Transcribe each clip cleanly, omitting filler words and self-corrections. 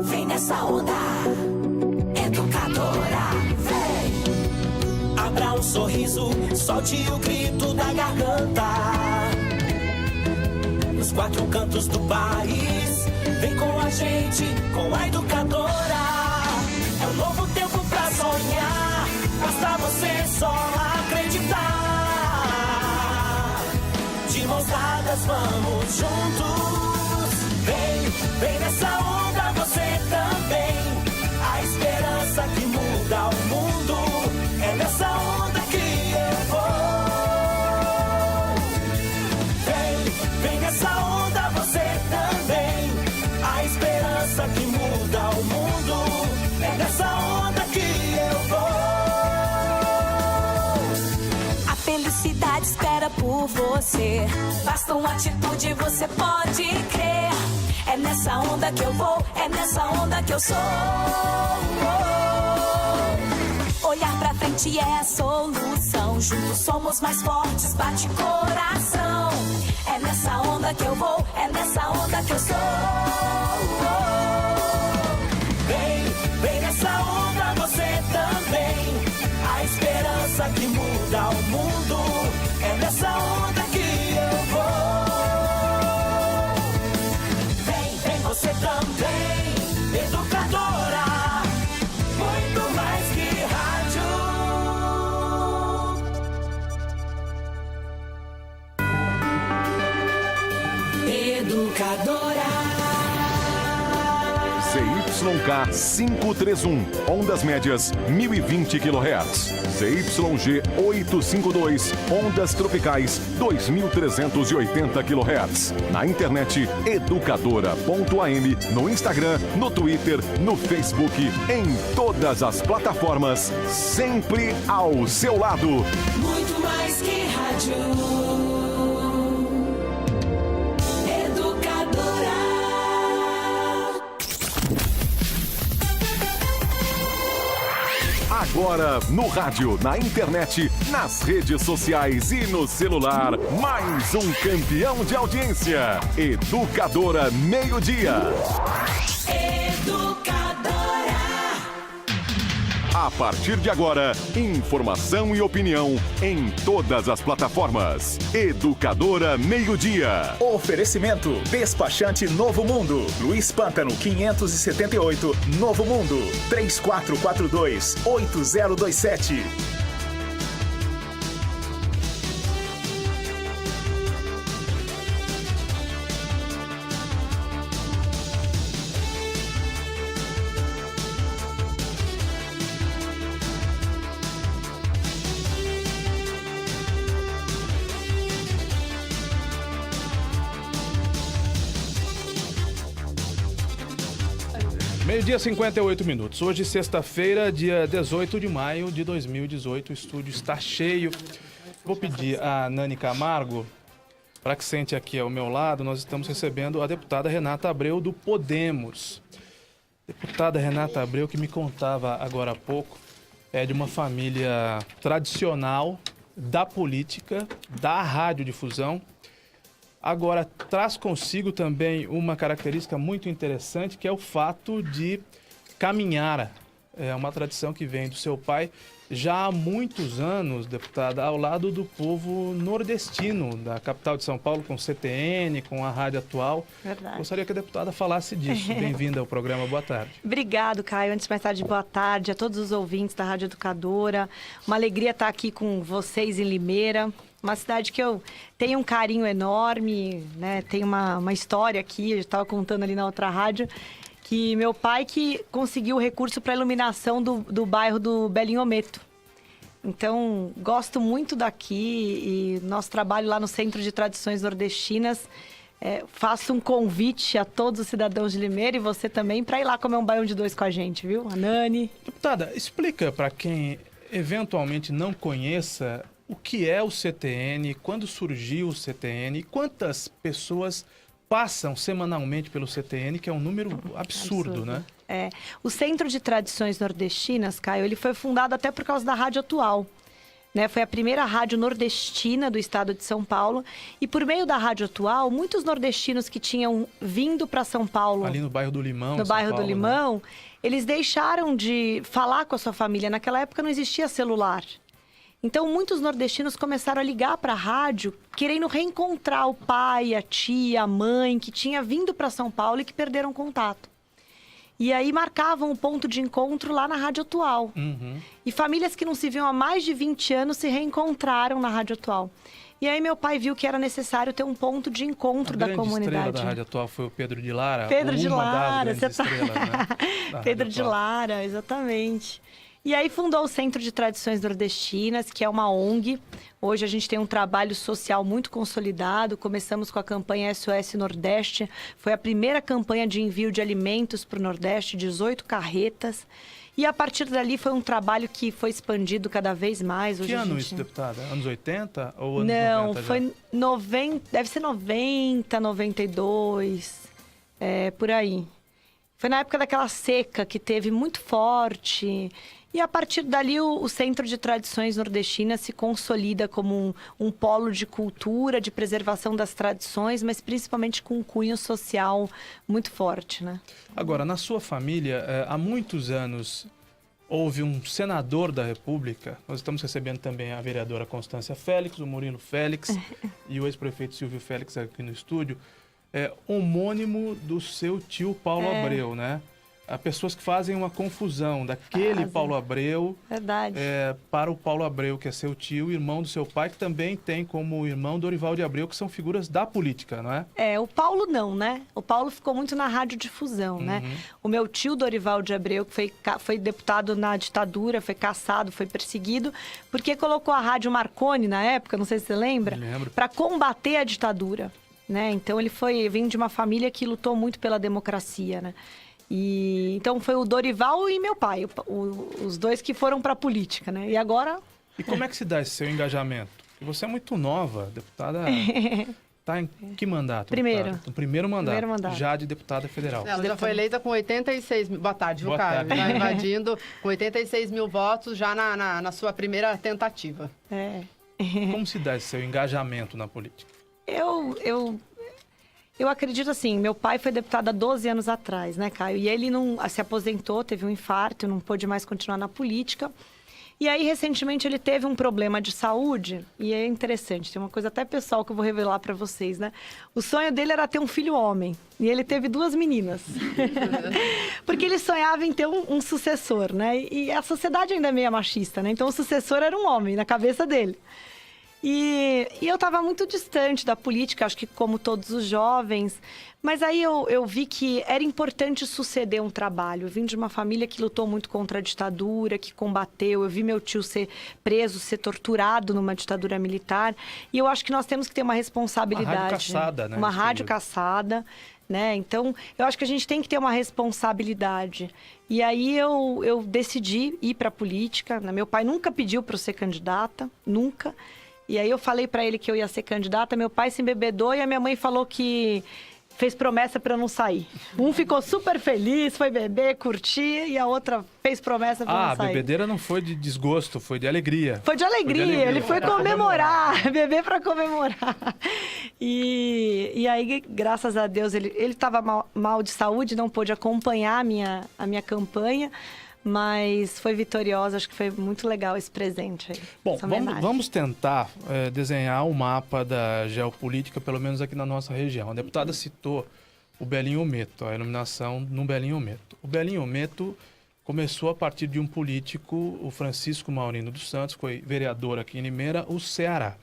Vem nessa onda educadora, vem. Abra um sorriso, solte o grito da garganta. Nos quatro cantos do país, vem com a gente, com a educadora. É um novo tempo pra sonhar, basta você só acreditar. De mãos dadas vamos juntos. Vem nessa onda você também. A esperança que muda o mundo. É nessa onda que eu vou. Vem nessa onda você também. A esperança que muda o mundo. É nessa onda que eu vou. A felicidade espera por você. Basta uma atitude, você pode crer. É nessa onda que eu vou, é nessa onda que eu sou. Olhar pra frente é a solução. Juntos somos mais fortes, bate coração. É nessa onda que eu vou, é nessa onda que eu sou. Vem nessa onda você também. A esperança que muda o mundo. É nessa onda que eu vou. Vem você também, educadora. Muito mais que rádio. Educadora. ZYK 531, ondas médias 1020 kHz. ZYG 852, ondas tropicais 2380 kHz. Na internet educadora.am, no Instagram, no Twitter, no Facebook, em todas as plataformas, sempre ao seu lado. Muito mais que rádio. Agora, no rádio, na internet, nas redes sociais e no celular, mais um campeão de audiência. Educadora Meio-Dia. Educadora. A partir de agora, informação e opinião em todas as plataformas. Educadora Meio-Dia. Oferecimento: Despachante Novo Mundo. Luiz Pântano 578, Novo Mundo. 3442-8027. Meio-dia, 58 minutos. Hoje, sexta-feira, dia 18 de maio de 2018. O estúdio está cheio. Vou pedir a Nani Camargo para que sente aqui ao meu lado. Nós estamos recebendo a deputada Renata Abreu, do Podemos. Deputada Renata Abreu, que me contava agora há pouco, é de uma família tradicional da política, da radiodifusão. Agora, traz consigo também uma característica muito interessante, que é o fato de caminhar. É uma tradição que vem do seu pai já há muitos anos, deputada, ao lado do povo nordestino, da capital de São Paulo, com o CTN, com a Rádio Atual. Verdade. Gostaria que a deputada falasse disso. Bem-vinda ao programa. Boa tarde. Obrigado, Caio. Antes de mais tarde, boa tarde a todos os ouvintes da Rádio Educadora. Uma alegria estar aqui com vocês em Limeira. Uma cidade que eu tenho um carinho enorme, né? Tem uma história aqui, eu estava contando ali na outra rádio, que meu pai que conseguiu o recurso para a iluminação do bairro do Belinhometo. Então, gosto muito daqui e nosso trabalho lá no Centro de Tradições Nordestinas. Faço um convite a todos os cidadãos de Limeira e você também para ir lá comer um baião de dois com a gente, viu? A Nani. Deputada, explica para quem eventualmente não conheça o que é o CTN, quando surgiu o CTN e quantas pessoas passam semanalmente pelo CTN, que é um número absurdo, né? O Centro de Tradições Nordestinas, Caio, ele foi fundado até por causa da Rádio Atual. né? Foi a primeira rádio nordestina do estado de São Paulo. E por meio da Rádio Atual, muitos nordestinos que tinham vindo para São Paulo... Ali no bairro do Limão, No em São bairro Paulo, do Limão, eles deixaram de falar com a sua família. Naquela época não existia celular. Então, muitos nordestinos começaram a ligar para a rádio, querendo reencontrar o pai, a tia, a mãe, que tinha vindo para São Paulo e que perderam contato. E aí marcavam o ponto de encontro lá na Rádio Atual. E famílias que não se viam há mais de 20 anos se reencontraram na Rádio Atual. E aí meu pai viu que era necessário ter um ponto de encontro da comunidade. A estrela da Rádio Atual foi o Pedro de Lara. Pedro de Lara, das grandes estrelas, né? Pedro de Lara, exatamente. E aí fundou o Centro de Tradições Nordestinas, que é uma ONG. Hoje a gente tem um trabalho social muito consolidado. Começamos com a campanha SOS Nordeste. Foi a primeira campanha de envio de alimentos para o Nordeste, 18 carretas. E a partir dali foi um trabalho que foi expandido cada vez mais. Hoje Que ano isso, deputada? Anos 80 ou anos 90 já? Foi 90, deve ser 90, 92, por aí. Foi na época daquela seca que teve muito forte. E a partir dali o Centro de Tradições Nordestinas se consolida como um polo de cultura, de preservação das tradições, mas principalmente com um cunho social muito forte, né? Agora, na sua família, há muitos anos houve um senador da República. Nós estamos recebendo também a vereadora Constância Félix, o Murilo Félix e o ex-prefeito Silvio Félix aqui no estúdio. Homônimo do seu tio Paulo Abreu, né? Há pessoas que fazem uma confusão daquele Paulo Abreu para o Paulo Abreu, que é seu tio, irmão do seu pai, que também tem como irmão Dorival de Abreu, que são figuras da política, não é? O Paulo não, né? O Paulo ficou muito na radiodifusão, né? O meu tio Dorival de Abreu, que foi deputado na ditadura, foi caçado, foi perseguido, porque colocou a Rádio Marconi na época, não sei se você lembra, para combater a ditadura, né? Então ele vem de uma família que lutou muito pela democracia, né? E então foi o Dorival e meu pai, os dois que foram para a política, né? E agora... E como é que se dá esse seu engajamento? Porque você é muito nova, deputada. Está em que mandato? Primeiro. No primeiro mandato. Primeiro mandato. Já de deputada federal. Ela já foi eleita com 86 mil... Boa tarde, viu, Caio? Tarde. Já invadindo com 86 mil votos já na sua primeira tentativa. Como se dá esse seu engajamento na política? Eu acredito assim, meu pai foi deputado há 12 anos atrás, né, Caio? E ele se aposentou, teve um infarto, não pôde mais continuar na política. E aí, recentemente, ele teve um problema de saúde. E é interessante, tem uma coisa até pessoal que eu vou revelar para vocês, né? O sonho dele era ter um filho homem. E ele teve 2 meninas. Porque ele sonhava em ter um sucessor, né? E a sociedade ainda é meio machista, né? Então, o sucessor era um homem, na cabeça dele. E eu estava muito distante da política, acho que como todos os jovens. Mas aí eu vi que era importante suceder um trabalho. Eu vim de uma família que lutou muito contra a ditadura, que combateu. Eu vi meu tio ser preso, ser torturado numa ditadura militar. E eu acho que nós temos que ter uma responsabilidade. Uma rádio caçada, né? Uma rádio caçada, né? Então, eu acho que a gente tem que ter uma responsabilidade. E aí eu decidi ir para a política. Meu pai nunca pediu para eu ser candidata, nunca. E aí eu falei para ele que eu ia ser candidata, meu pai se embebedou e a minha mãe falou que fez promessa para eu não sair. Um ficou super feliz, foi beber, curtir, e a outra fez promessa para não sair. A bebedeira não foi de desgosto, foi de alegria. Foi de alegria, ele foi comemorar, beber para comemorar. E aí, graças a Deus, ele estava mal de saúde, não pôde acompanhar a minha campanha. Mas foi vitoriosa, acho que foi muito legal esse presente aí. Bom, vamos tentar desenhar um mapa da geopolítica, pelo menos aqui na nossa região. A deputada citou o Belinho Meto, a iluminação no Belinho Meto. O Belinho Meto começou a partir de um político, o Francisco Maurino dos Santos, foi vereador aqui em Limeira, o Ceará,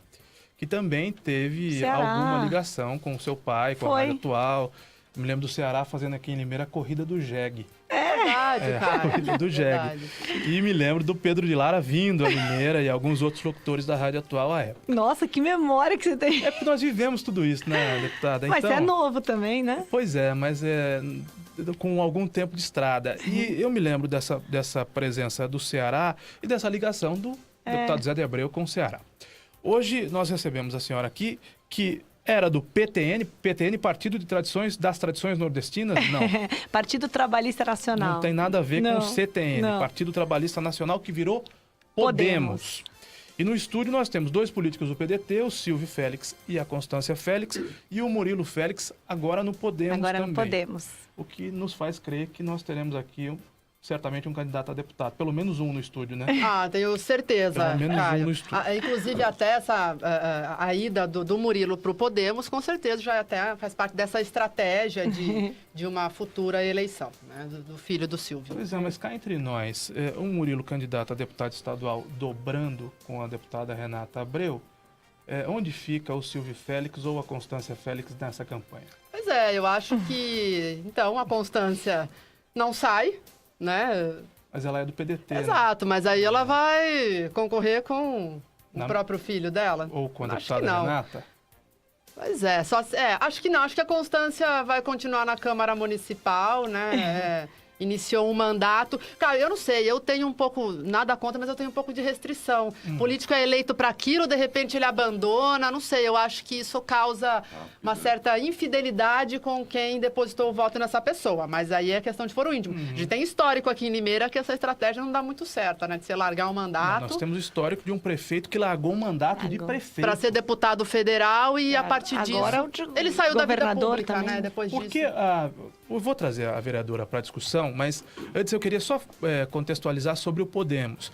que também teve alguma ligação com o seu pai, com a Rádio Atual. Eu me lembro do Ceará fazendo aqui em Limeira a corrida do jegue. Verdade, cara. A corrida do jegue. E me lembro do Pedro de Lara vindo a Limeira e alguns outros locutores da Rádio Atual à época. Nossa, que memória que você tem. É porque nós vivemos tudo isso, né, deputada? Mas então, você é novo também, né? Pois é, mas com algum tempo de estrada. E eu me lembro dessa presença do Ceará e dessa ligação do deputado Zé de Abreu com o Ceará. Hoje nós recebemos a senhora aqui que era do PTN, Partido das Tradições Nordestinas? Não. Partido Trabalhista Nacional. Não tem nada a ver com o CTN, Partido Trabalhista Nacional, que virou Podemos. E no estúdio nós temos 2 políticos do PDT, o Silvio Félix e a Constância Félix, e o Murilo Félix agora no Podemos Agora também. no Podemos. O que nos faz crer que nós teremos aqui certamente um candidato a deputado. Pelo menos um no estúdio, né? Tenho certeza, Pelo menos Caio. um no estúdio. Inclusive, até a ida do Murilo para o Podemos, com certeza, já até faz parte dessa estratégia de uma futura eleição, né, do filho do Silvio. Pois é, mas cá entre nós, o Murilo candidato a deputado estadual dobrando com a deputada Renata Abreu, onde fica o Silvio Félix ou a Constância Félix nessa campanha? Pois é, eu acho que, então, a Constância não sai, né? Mas ela é do PDT, né? Exato, mas aí ela vai concorrer com o próprio filho dela. Ou com a Acho que deputada não. Renata? Pois é, acho que não. Acho que a Constância vai continuar na Câmara Municipal, né? Iniciou um mandato. Cara, eu não sei, eu tenho um pouco, nada contra, mas eu tenho um pouco de restrição. Político é eleito para aquilo, de repente ele abandona, não sei, eu acho que isso causa uma certa infidelidade com quem depositou o voto nessa pessoa, mas aí é questão de foro íntimo. A gente tem histórico aqui em Limeira que essa estratégia não dá muito certa, né, de você largar um mandato. Nós temos o histórico de um prefeito que largou um mandato de prefeito. Para ser deputado federal e a partir agora disso ele saiu da vida governador pública, também. né, depois Porque disso. eu vou trazer a vereadora para a discussão, mas antes eu queria só contextualizar sobre o Podemos.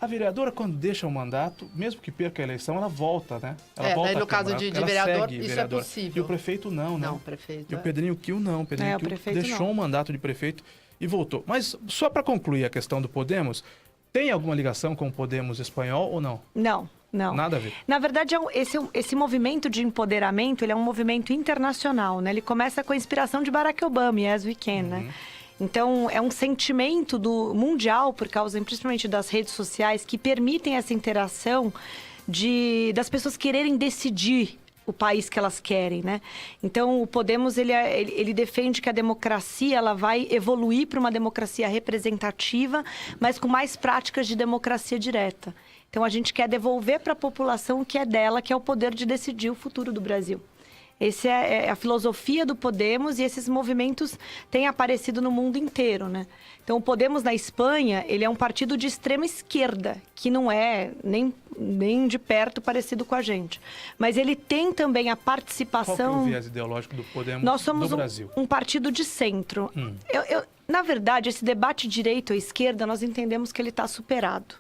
A vereadora, quando deixa o mandato, mesmo que perca a eleição, ela volta, né? Ela volta daí no à caso Câmara, de ela vereador, segue isso vereadora. é possível. E o prefeito não, né? Não, prefeito. E o Pedrinho Kiel não. O Pedrinho o Kiel prefeito deixou não. o mandato de prefeito e voltou. Mas só para concluir a questão do Podemos, tem alguma ligação com o Podemos espanhol ou não? Não. Nada a ver. Na verdade, esse movimento de empoderamento, ele é um movimento internacional, né? Ele começa com a inspiração de Barack Obama, Yes We Can, né? Então, é um sentimento mundial, por causa principalmente das redes sociais, que permitem essa interação das pessoas quererem decidir o país que elas querem, né? Então, o Podemos, ele defende que a democracia ela vai evoluir para uma democracia representativa, mas com mais práticas de democracia direta. Então, a gente quer devolver para a população o que é dela, que é o poder de decidir o futuro do Brasil. Essa é a filosofia do Podemos e esses movimentos têm aparecido no mundo inteiro, né? Então, o Podemos na Espanha, ele é um partido de extrema esquerda, que não é nem de perto parecido com a gente. Mas ele tem também a participação... Qual que é o viés ideológico do Podemos Nós somos do Brasil? um partido de centro. Na verdade, esse debate direita ou esquerda, nós entendemos que ele está superado.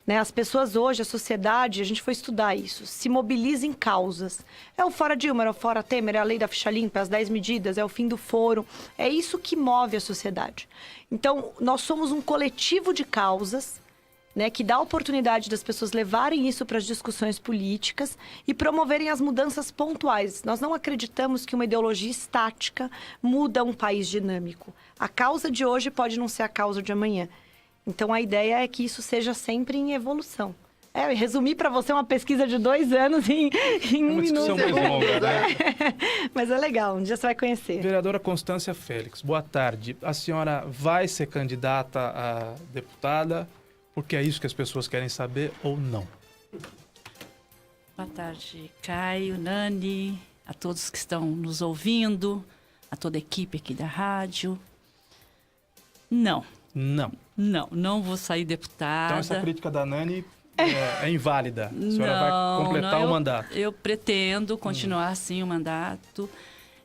Né? As pessoas hoje, a sociedade, a gente foi estudar isso, se mobiliza em causas. É o fora Dilma, é o fora Temer, é a lei da ficha limpa, as 10 medidas, é o fim do foro. É isso que move a sociedade. Então, nós somos um coletivo de causas, né, que dá a oportunidade das pessoas levarem isso para as discussões políticas e promoverem as mudanças pontuais. Nós não acreditamos que uma ideologia estática muda um país dinâmico. A causa de hoje pode não ser a causa de amanhã. Então, a ideia é que isso seja sempre em evolução. Resumir para você uma pesquisa de 2 anos em um minuto. Mais longa, né? Mas é legal, um dia você vai conhecer. Vereadora Constância Félix, boa tarde. A senhora vai ser candidata a deputada porque é isso que as pessoas querem saber ou não? Boa tarde, Caio, Nani, a todos que estão nos ouvindo, a toda a equipe aqui da rádio. Não. Não vou sair deputada. Então essa crítica da Nani é inválida. A senhora vai completar o mandato. Eu pretendo continuar assim o mandato.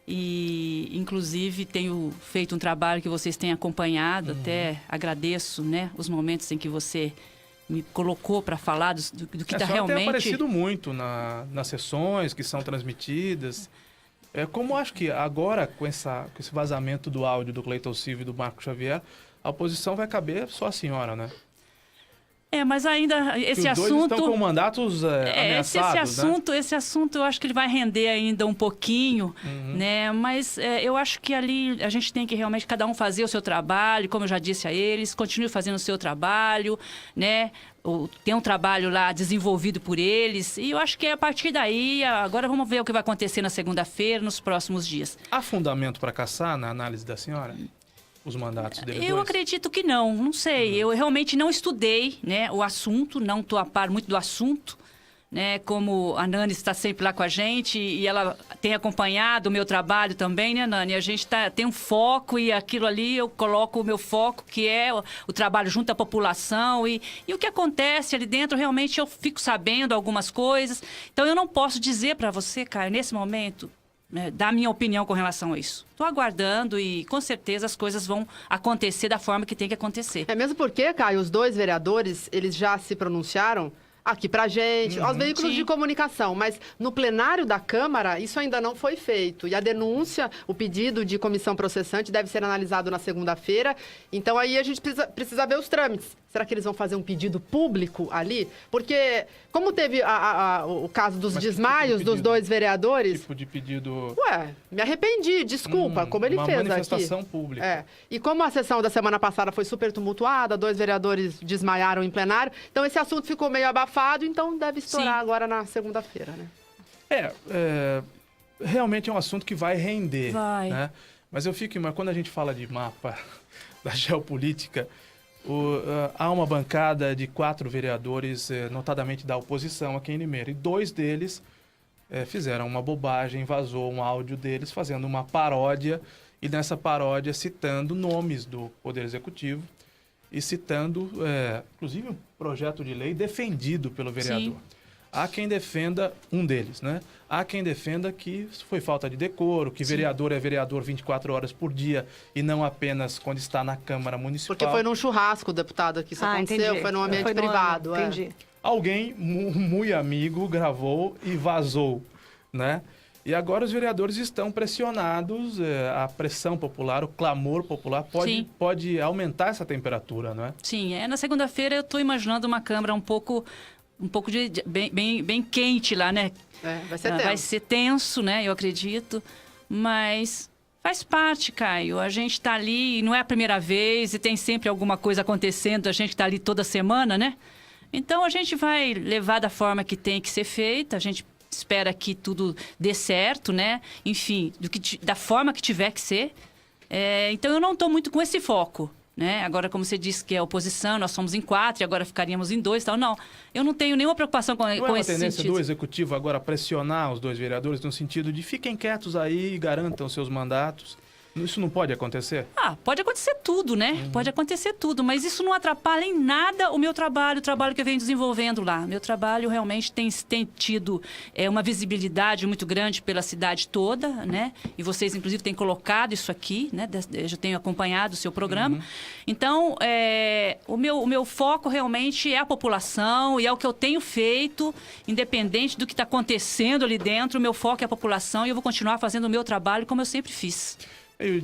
E, inclusive, tenho feito um trabalho que vocês têm acompanhado. Até agradeço, né, os momentos em que você me colocou para falar do que está realmente... tem aparecido muito nas sessões que são transmitidas. Como acho que agora, com esse vazamento do áudio do Cleiton Silva e do Marco Xavier, a oposição vai caber só a senhora, né? Mas ainda esse assunto... Os dois estão com mandatos ameaçados, Esse assunto eu acho que ele vai render ainda um pouquinho, né? Mas eu acho que ali a gente tem que realmente cada um fazer o seu trabalho, como eu já disse a eles, continue fazendo o seu trabalho, né? Tem um trabalho lá desenvolvido por eles e eu acho que a partir daí, agora vamos ver o que vai acontecer na segunda-feira, nos próximos dias. Há fundamento para caçar na análise da senhora? Os mandatos deles? Eu acredito que não sei. Eu realmente não estudei, né, o assunto, não estou a par muito do assunto, né? Como a Nani está sempre lá com a gente e ela tem acompanhado o meu trabalho também, né, Nani? A gente tem um foco e aquilo ali eu coloco o meu foco, que é o trabalho junto à população e o que acontece ali dentro, realmente eu fico sabendo algumas coisas. Então eu não posso dizer para você, Caio, nesse momento, né, dar minha opinião com relação a isso. Estou aguardando e com certeza as coisas vão acontecer da forma que tem que acontecer. É mesmo porque, Caio, os 2 vereadores, eles já se pronunciaram aqui pra gente, aos veículos Sim. de comunicação, mas no plenário da Câmara isso ainda não foi feito. E a denúncia, o pedido de comissão processante deve ser analisado na segunda-feira. Então aí a gente precisa ver os trâmites. Será que eles vão fazer um pedido público ali? Porque, como teve o caso dos desmaios dos 2 vereadores... Tipo de pedido... Ué, me arrependi, desculpa, como ele uma fez manifestação aqui. pública. É. E como a sessão da semana passada foi super tumultuada, 2 vereadores desmaiaram em plenário, então esse assunto ficou meio abafado, então deve estourar Sim. agora na segunda-feira, né? Realmente é um assunto que vai render. Vai. Né? Mas eu fico, mas quando a gente fala de mapa da geopolítica, há uma bancada de 4 vereadores, notadamente da oposição aqui em Limeira, e 2 deles fizeram uma bobagem, vazou um áudio deles fazendo uma paródia, e nessa paródia citando nomes do Poder Executivo e citando, inclusive, um projeto de lei defendido pelo vereador. Sim. Há quem defenda um deles, né? Há quem defenda que foi falta de decoro, que vereador é vereador 24 horas por dia e não apenas quando está na Câmara Municipal. Porque foi num churrasco, deputado, que isso aconteceu, entendi. foi num ambiente Foi no- privado. Entendi. Alguém muito amigo gravou e vazou, né? E agora os vereadores estão pressionados, a pressão popular, o clamor popular Sim. pode aumentar essa temperatura, não é? Sim, na segunda-feira eu estou imaginando uma Câmara um pouco bem quente lá, né? Vai ser tenso. Vai ser tenso, né? Eu acredito. Mas faz parte, Caio. A gente está ali, e não é a primeira vez, e tem sempre alguma coisa acontecendo, a gente está ali toda semana, né? Então a gente vai levar da forma que tem que ser feita, a gente espera que tudo dê certo, né? Enfim, da forma que tiver que ser. Então eu não estou muito com esse foco. Né? Agora, como você disse que é oposição, nós somos em 4 e agora ficaríamos em 2 e tal. Não, eu não tenho nenhuma preocupação com Não é uma esse tendência sentido. do Executivo agora pressionar os 2 vereadores no sentido de fiquem quietos aí e garantam seus mandatos? Isso não pode acontecer? Pode acontecer tudo, né? Pode acontecer tudo, mas isso não atrapalha em nada o meu trabalho, o trabalho que eu venho desenvolvendo lá. Meu trabalho realmente tem tido uma visibilidade muito grande pela cidade toda, né? E vocês, inclusive, têm colocado isso aqui, né? Eu já tenho acompanhado o seu programa. Então, o meu foco realmente é a população e é o que eu tenho feito, independente do que está acontecendo ali dentro, o meu foco é a população e eu vou continuar fazendo o meu trabalho como eu sempre fiz.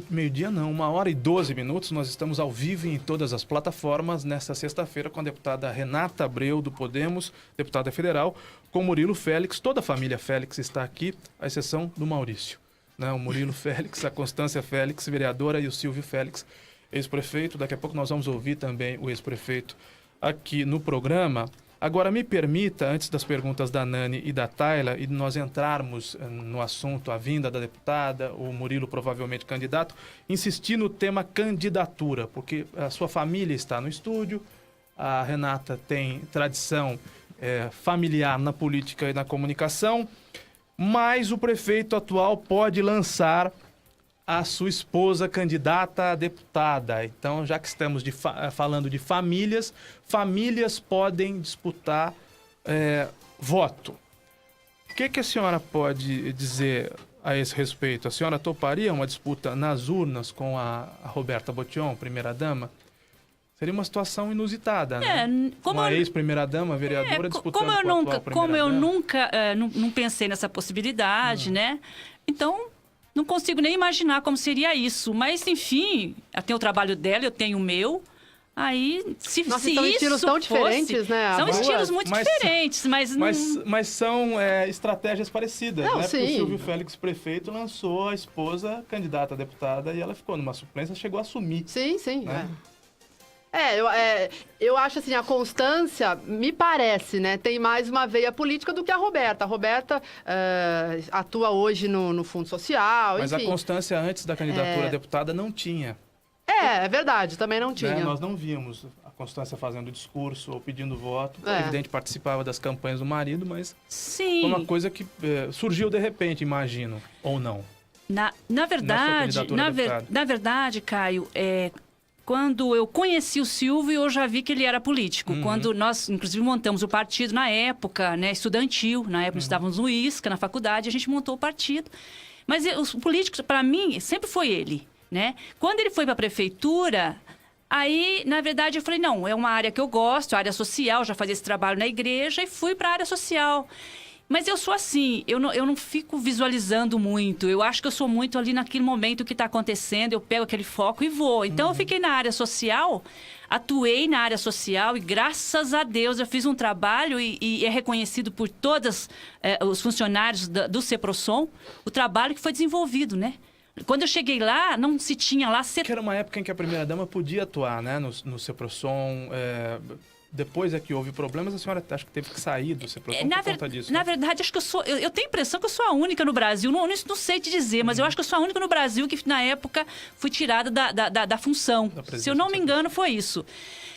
Meio-dia não, 1h12, nós estamos ao vivo em todas as plataformas nesta sexta-feira com a deputada Renata Abreu do Podemos, deputada federal, com o Murilo Félix, toda a família Félix está aqui, à exceção do Maurício. Né? O Murilo Félix, a Constância Félix, vereadora, e o Silvio Félix, ex-prefeito. Daqui a pouco nós vamos ouvir também o ex-prefeito aqui no programa. Agora, me permita, antes das perguntas da Nani e da Tayla, e nós entrarmos no assunto, a vinda da deputada, o Murilo provavelmente candidato, insistir no tema candidatura, porque a sua família está no estúdio, a Renata tem tradição familiar na política e na comunicação, mas o prefeito atual pode lançar a sua esposa candidata a deputada. Então, já que estamos falando de famílias, famílias podem disputar voto. O que a senhora pode dizer a esse respeito? A senhora toparia uma disputa nas urnas com a Roberta Botion, primeira-dama? Seria uma situação inusitada, né? Uma ex-primeira-dama, vereadora, disputando com a atual primeira-dama. Como eu nunca não pensei nessa possibilidade, né? Então, não consigo nem imaginar como seria isso. Mas, enfim, ela tem o trabalho dela, eu tenho o meu. Aí, se Nossa, se são isso estilos tão fosse, diferentes, né? São Duas. estilos muito diferentes, mas são estratégias parecidas, Não, né? sim. Porque o Silvio Félix, prefeito, lançou a esposa candidata a deputada e ela ficou numa suplência, chegou a assumir. Sim, sim. Né? Eu acho assim, a Constância, me parece, né, tem mais uma veia política do que a Roberta. A Roberta atua hoje no Fundo Social, Mas enfim. a Constância, antes da candidatura a deputada, não tinha. É verdade, também não tinha. Né? Nós não víamos a Constância fazendo discurso ou pedindo voto. É. É evidente, participava das campanhas do marido, mas Sim. foi uma coisa que surgiu de repente, imagino, ou não. Na candidatura a deputado. na verdade, Caio, quando eu conheci o Silvio, eu já vi que ele era político. Quando nós, inclusive, montamos o partido na época, né, estudantil, na época estávamos no ISCA, na faculdade, a gente montou o partido. Mas os políticos, para mim, sempre foi ele, né? Quando ele foi para a prefeitura, aí, na verdade, eu falei, não, é uma área que eu gosto, área social, já fazia esse trabalho na igreja e fui para a área social. Mas eu sou assim, eu não fico visualizando muito. Eu acho que eu sou muito ali naquele momento que está acontecendo, eu pego aquele foco e vou. Então, eu fiquei na área social, atuei na área social e, graças a Deus, eu fiz um trabalho e é reconhecido por todos os funcionários do CEPROSOM, o trabalho que foi desenvolvido, né? Quando eu cheguei lá, não se tinha lá... Que era uma época em que a primeira-dama podia atuar, né? No CEPROSOM. Depois é que houve problemas, a senhora acho que teve que sair do CEPROSOM por conta disso. Na né? verdade, acho que eu tenho a impressão que eu sou a única no Brasil. Não sei te dizer, mas eu acho que eu sou a única no Brasil que, na época, fui tirada da função. Se eu não me engano, foi isso.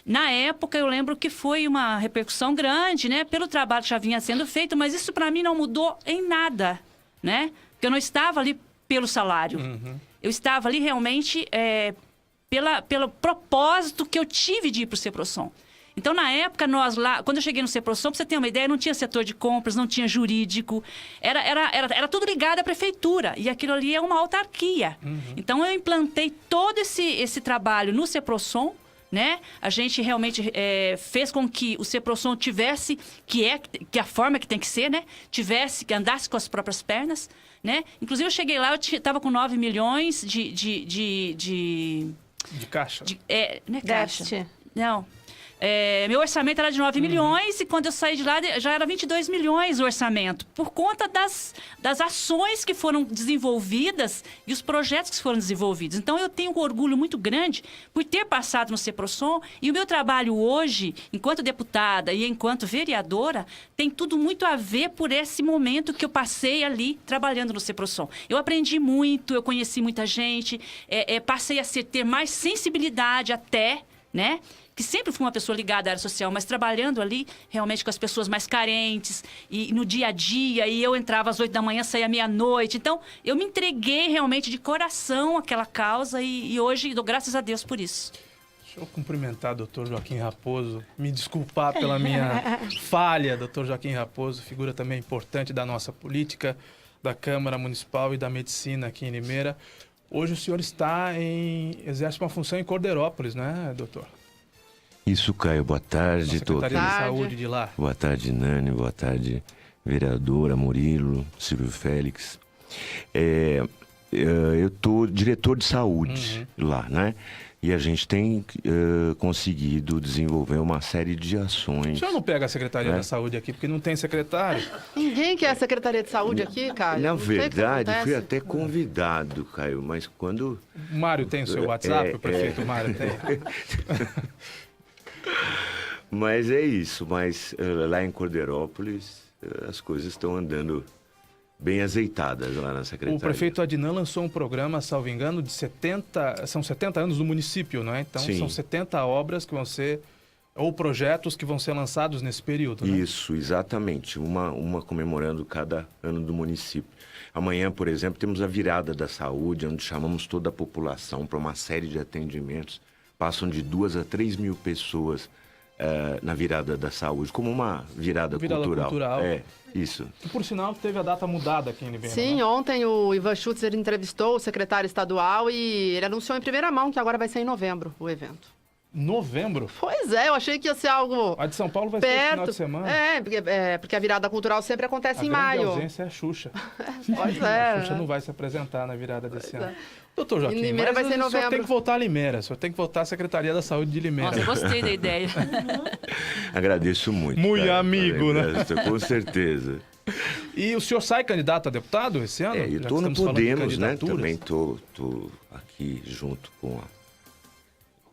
Na época, eu lembro que foi uma repercussão grande, né? Pelo trabalho que já vinha sendo feito, mas isso, para mim, não mudou em nada, né? Porque eu não estava ali pelo salário. Eu estava ali, realmente, pelo propósito que eu tive de ir para o CEPROSOM. Então, na época, nós lá... Quando eu cheguei no CEPROSOM, pra você ter uma ideia, não tinha setor de compras, não tinha jurídico. Era tudo ligado à prefeitura. E aquilo ali é uma autarquia. Então, eu implantei todo esse trabalho no CEPROSOM, né? A gente realmente fez com que o CEPROSOM tivesse... Que a forma que tem que ser, né? Que andasse com as próprias pernas, né? Inclusive, eu cheguei lá, eu estava com 9 milhões de caixa? Não é caixa. Déficit. Não. Meu orçamento era de 9 milhões e quando eu saí de lá já era 22 milhões o orçamento, por conta das ações que foram desenvolvidas e os projetos que foram desenvolvidos. Então, eu tenho um orgulho muito grande por ter passado no CEPROSOM e o meu trabalho hoje, enquanto deputada e enquanto vereadora, tem tudo muito a ver por esse momento que eu passei ali trabalhando no CEPROSOM. Eu aprendi muito, eu conheci muita gente, passei a ter mais sensibilidade até, né? Que sempre fui uma pessoa ligada à área social, mas trabalhando ali realmente com as pessoas mais carentes e no dia a dia, e eu entrava às 8 da manhã, saía meia-noite. Então, eu me entreguei realmente de coração àquela causa e hoje dou graças a Deus por isso. Deixa eu cumprimentar o doutor Joaquim Raposo, me desculpar pela minha falha, doutor Joaquim Raposo, figura também importante da nossa política, da Câmara Municipal e da Medicina aqui em Limeira. Hoje o senhor exerce uma função em Corderópolis, né, doutor? Isso, Caio. Boa tarde, todos. Secretaria de Saúde de lá. Boa tarde, Nani. Boa tarde, vereadora Murilo, Silvio Félix. Eu estou diretor de saúde lá, né? E a gente tem conseguido desenvolver uma série de ações. O senhor não pega a Secretaria da Saúde aqui, porque não tem secretário? Ninguém quer a Secretaria de Saúde aqui, Caio. Na Não sei o que verdade, acontece. fui até convidado, Caio, mas quando... O Mário tem o seu WhatsApp? O prefeito Mário tem? Mas é isso, mas lá em Corderópolis as coisas estão andando bem azeitadas lá na Secretaria. O prefeito Adnan lançou um programa, salvo engano, de 70... São 70 anos do município, não é? Então, Sim. São 70 obras que vão ser... Ou projetos que vão ser lançados nesse período, né? Isso, exatamente. Uma comemorando cada ano do município. Amanhã, por exemplo, temos a virada da saúde, onde chamamos toda a população para uma série de atendimentos. Passam de 2 a 3 mil pessoas na virada da saúde, como uma virada cultural. Isso. E, por sinal, teve a data mudada aqui em Limeira, Sim, né? ontem o Ivan Schutzer entrevistou o secretário estadual e ele anunciou em primeira mão que agora vai ser em novembro o evento. Novembro? Pois é, eu achei que ia ser algo A de São Paulo vai ser no perto. final de semana. Porque a virada cultural sempre acontece em A grande maio. ausência é a Xuxa. Pois é. A Xuxa não vai se apresentar na virada desse ano. Doutor Joaquim, Em Limeira vai ser em o senhor novembro. tem que voltar a Limeira. O senhor tem que voltar à Secretaria da Saúde de Limeira. Nossa, eu gostei da ideia. Agradeço muito. Muito cara, amigo, né? Com certeza. E o senhor sai candidato a deputado esse ano? Eu Já estou que no estamos falando de Podemos, né? candidaturas. Também estou aqui junto com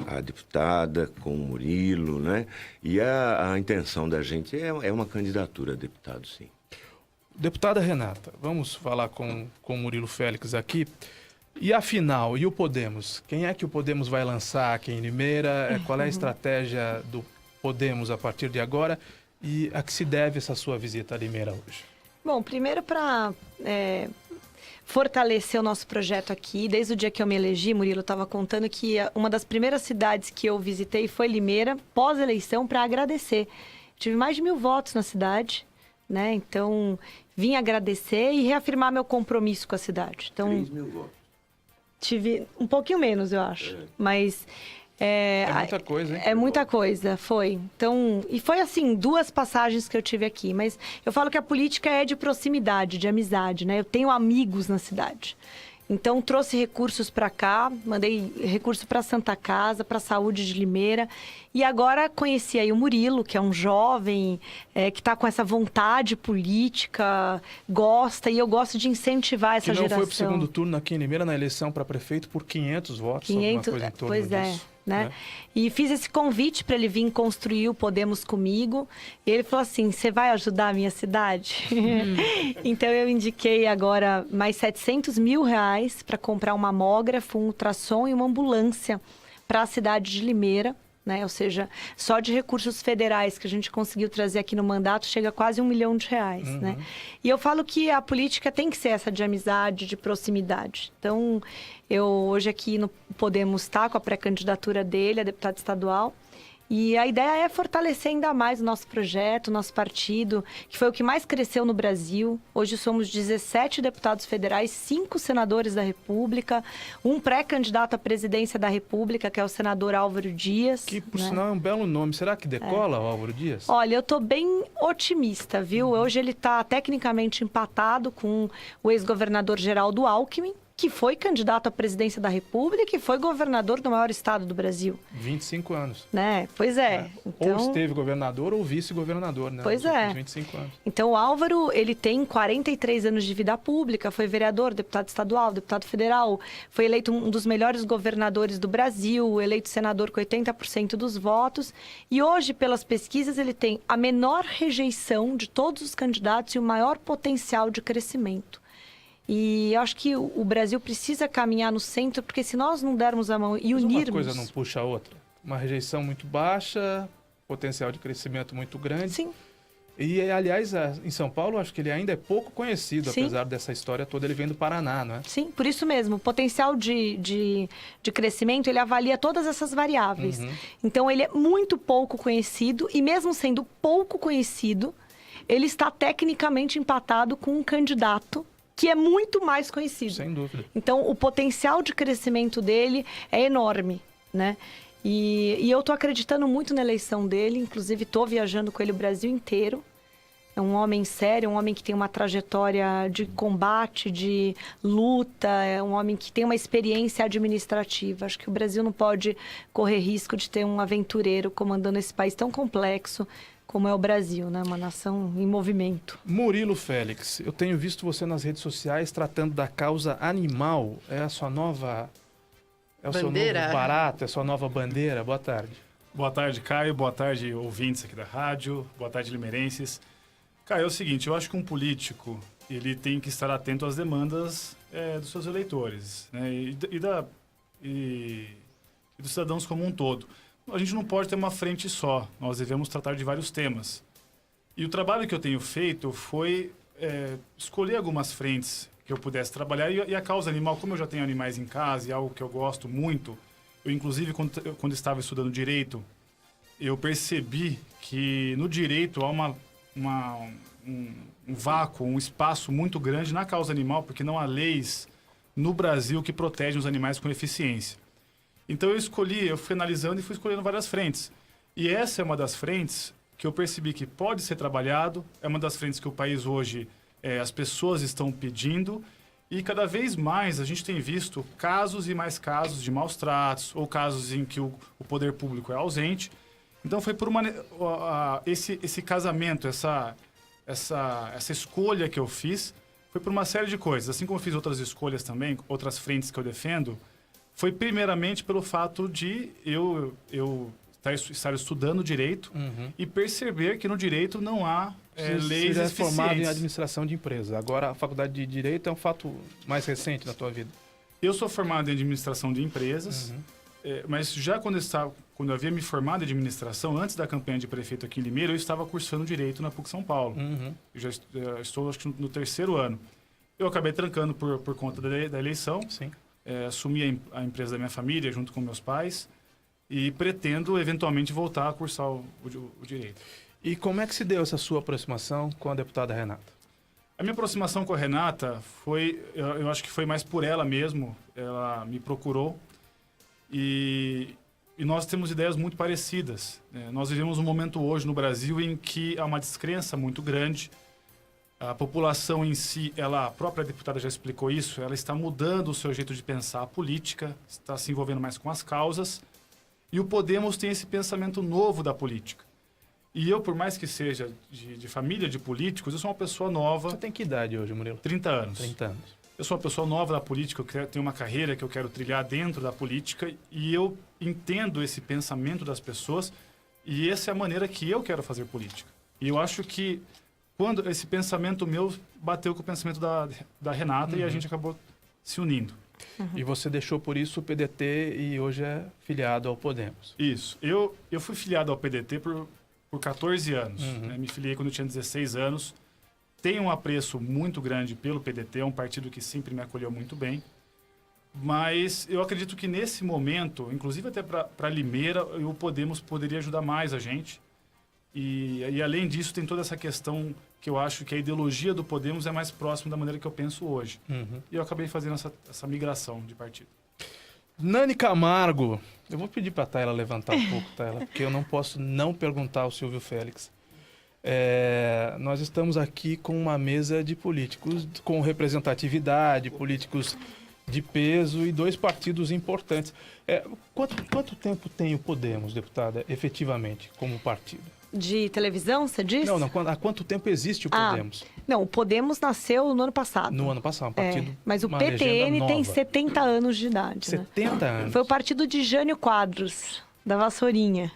a deputada, com o Murilo, né? E a intenção da gente é uma candidatura a deputado, sim. Deputada Renata, vamos falar com o Murilo Félix aqui. E afinal, e o Podemos? Quem é que o Podemos vai lançar aqui em Limeira? Qual é a estratégia do Podemos a partir de agora? E a que se deve essa sua visita a Limeira hoje? Bom, primeiro para fortalecer o nosso projeto aqui. Desde o dia que eu me elegi, Murilo estava contando que uma das primeiras cidades que eu visitei foi Limeira, pós-eleição, para agradecer. Tive mais de 1.000 votos na cidade, né? Então, vim agradecer e reafirmar meu compromisso com a cidade. Então, 3.000 votos. Tive um pouquinho menos, eu acho. Mas... É muita coisa, hein? É muita coisa, foi. Então, e foi assim, 2 passagens que eu tive aqui. Mas eu falo que a política é de proximidade, de amizade, né? Eu tenho amigos na cidade. Então, trouxe recursos para cá, mandei recurso para Santa Casa, para a Saúde de Limeira. E agora conheci aí o Murilo, que é um jovem que está com essa vontade política, gosta, e eu gosto de incentivar essa geração. Que não foi para o segundo turno aqui em Limeira, na eleição para prefeito, por 500 votos, 500, alguma coisa em torno pois é. disso. Né? E fiz esse convite para ele vir construir o Podemos comigo. E ele falou assim: você vai ajudar a minha cidade? Então eu indiquei agora mais R$700 mil para comprar um mamógrafo, um ultrassom e uma ambulância para a cidade de Limeira. Né? Ou seja, só de recursos federais que a gente conseguiu trazer aqui no mandato chega a quase R$1 milhão. Né? E eu falo que a política tem que ser essa de amizade, de proximidade. Então, eu hoje aqui no Podemos estar com a pré-candidatura dele, a deputada estadual. E a ideia é fortalecer ainda mais o nosso projeto, o nosso partido, que foi o que mais cresceu no Brasil. Hoje somos 17 deputados federais, 5 senadores da República, um pré-candidato à presidência da República, que é o senador Álvaro Dias. Que, por sinal, é um belo nome. Será que decola o Álvaro Dias? Olha, eu tô bem otimista, viu? Hoje ele está tecnicamente empatado com o ex-governador Geraldo Alckmin, que foi candidato à presidência da República e que foi governador do maior estado do Brasil. 25 anos. Né? Pois é. Então... Ou esteve governador ou vice-governador, né? Pois é. 25 anos. Então, o Álvaro, ele tem 43 anos de vida pública, foi vereador, deputado estadual, deputado federal, foi eleito um dos melhores governadores do Brasil, eleito senador com 80% dos votos. E hoje, pelas pesquisas, ele tem a menor rejeição de todos os candidatos e o maior potencial de crescimento. E eu acho que o Brasil precisa caminhar no centro, porque se nós não dermos a mão e Mas unirmos... uma coisa não puxa a outra. Uma rejeição muito baixa, potencial de crescimento muito grande. Sim. E, aliás, em São Paulo, acho que ele ainda é pouco conhecido, Sim. apesar dessa história toda, ele vem do Paraná, não é? Sim, por isso mesmo. O potencial de crescimento, ele avalia todas essas variáveis. Então, ele é muito pouco conhecido e mesmo sendo pouco conhecido, ele está tecnicamente empatado com um candidato que é muito mais conhecido. Sem dúvida. Então, o potencial de crescimento dele é enorme, né? E eu estou acreditando muito na eleição dele, inclusive estou viajando com ele o Brasil inteiro. É um homem sério, um homem que tem uma trajetória de combate, de luta, é um homem que tem uma experiência administrativa. Acho que o Brasil não pode correr risco de ter um aventureiro comandando esse país tão complexo como é o Brasil, né? Uma nação em movimento. Murilo Félix, eu tenho visto você nas redes sociais tratando da causa animal. É a sua nova... É o Bandeira. seu novo barato, é a sua nova bandeira. Boa tarde. Boa tarde, Caio. Boa tarde, ouvintes aqui da rádio. Boa tarde, limeirenses. Caio, é o seguinte, eu acho que um político, ele tem que estar atento às demandas dos seus eleitores, né? E dos cidadãos como um todo. A gente não pode ter uma frente só, nós devemos tratar de vários temas. E o trabalho que eu tenho feito foi escolher algumas frentes que eu pudesse trabalhar. E a causa animal, como eu já tenho animais em casa e é algo que eu gosto muito, eu inclusive quando estava estudando Direito, eu percebi que no Direito há um vácuo, um espaço muito grande na causa animal, porque não há leis no Brasil que protegem os animais com eficiência. Então eu fui analisando e fui escolhendo várias frentes. E essa é uma das frentes que eu percebi que pode ser trabalhado, é uma das frentes que o país hoje, as pessoas estão pedindo, e cada vez mais a gente tem visto casos e mais casos de maus tratos, ou casos em que o poder público é ausente. Então foi por esse casamento, essa escolha que eu fiz, foi por uma série de coisas. Assim como eu fiz outras escolhas também, outras frentes que eu defendo, foi primeiramente pelo fato de eu estar estudando direito e perceber que no direito não há leis Você é eficientes. formado em administração de empresas. Agora, a faculdade de Direito é um fato mais recente na tua vida. Eu sou formado em administração de empresas, mas já quando eu havia me formado em administração, antes da campanha de prefeito aqui em Limeira, eu estava cursando Direito na PUC São Paulo. Eu já estou, acho que, no 3º ano. Eu acabei trancando por conta da eleição. Sim. Assumi a empresa da minha família junto com meus pais e pretendo, eventualmente, voltar a cursar o Direito. E como é que se deu essa sua aproximação com a deputada Renata? A minha aproximação com a Renata foi, eu acho que foi mais por ela mesmo. Ela me procurou e nós temos ideias muito parecidas. Nós vivemos um momento hoje no Brasil em que há uma descrença muito grande. A população em si, a própria deputada já explicou isso, ela está mudando o seu jeito de pensar a política, está se envolvendo mais com as causas. E o Podemos tem esse pensamento novo da política. E eu, por mais que seja de família de políticos, eu sou uma pessoa nova. Você tem que idade hoje, Murilo? 30 anos. 30 anos. Eu sou uma pessoa nova da política, eu tenho uma carreira que eu quero trilhar dentro da política e eu entendo esse pensamento das pessoas e essa é a maneira que eu quero fazer política. E eu acho que quando esse pensamento meu bateu com o pensamento da Renata e a gente acabou se unindo. E você deixou por isso o PDT e hoje é filiado ao Podemos. Isso. Eu fui filiado ao PDT por 14 anos. Me filiei quando eu tinha 16 anos. Tenho um apreço muito grande pelo PDT, é um partido que sempre me acolheu muito bem. Mas eu acredito que nesse momento, inclusive até para Limeira, o Podemos poderia ajudar mais a gente. E além disso, tem toda essa questão que eu acho que a ideologia do Podemos é mais próxima da maneira que eu penso hoje. E eu acabei fazendo essa migração de partido. Nani Camargo, eu vou pedir para a Tayla levantar um pouco, Tayla, porque eu não posso não perguntar ao Silvio Félix. Nós estamos aqui com uma mesa de políticos com representatividade, políticos de peso e 2 partidos importantes. Quanto tempo tem o Podemos, deputada, efetivamente, como partido? De televisão, você disse? Não, há quanto tempo existe o Podemos? Não, o Podemos nasceu no ano passado. No ano passado, um partido. Mas o PTN tem 70 anos de idade. 70 anos? Foi o partido de Jânio Quadros, da Vassourinha.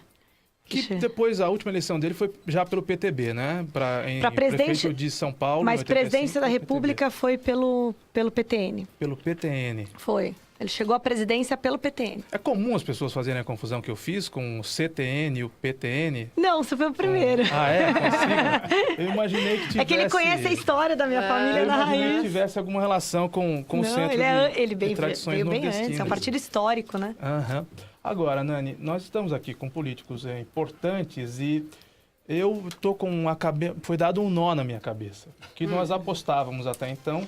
Que depois, a última eleição dele foi já pelo PTB, né? Para prefeito de São Paulo. Mas presidência da República foi pelo PTN. Pelo PTN. Foi. Ele chegou à presidência pelo PTN. É comum as pessoas fazerem a confusão que eu fiz com o CTN e o PTN? Não, você foi o primeiro. Eu imaginei que tivesse... É que ele conhece a história da minha família na raiz. Eu imaginei que tivesse alguma relação com o centro ele de tradições veio bem nordestinas. antes, é um partido histórico, né? Agora, Nani, nós estamos aqui com políticos importantes e eu estou com uma cabeça... Foi dado um nó na minha cabeça, que nós apostávamos até então...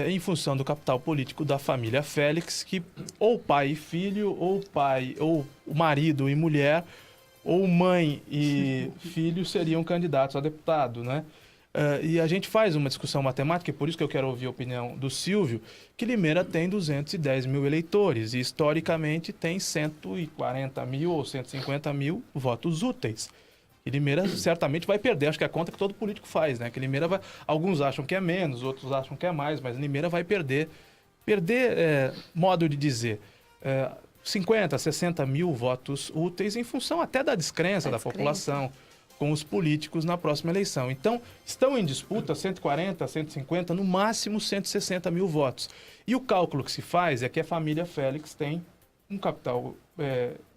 em função do capital político da família Félix, que ou pai e filho, ou o marido e mulher, ou mãe e filho seriam candidatos a deputado, né? E a gente faz uma discussão matemática, e por isso que eu quero ouvir a opinião do Silvio, que Limeira tem 210 mil eleitores e historicamente tem 140 mil ou 150 mil votos úteis. E Limeira certamente vai perder, acho que é a conta que todo político faz, né? Que Limeira vai... Alguns acham que é menos, outros acham que é mais, mas Limeira vai perder. Modo de dizer, 50, 60 mil votos úteis em função até da descrença da população com os políticos na próxima eleição. Então, estão em disputa 140, 150, no máximo 160 mil votos. E o cálculo que se faz é que a família Félix tem um capital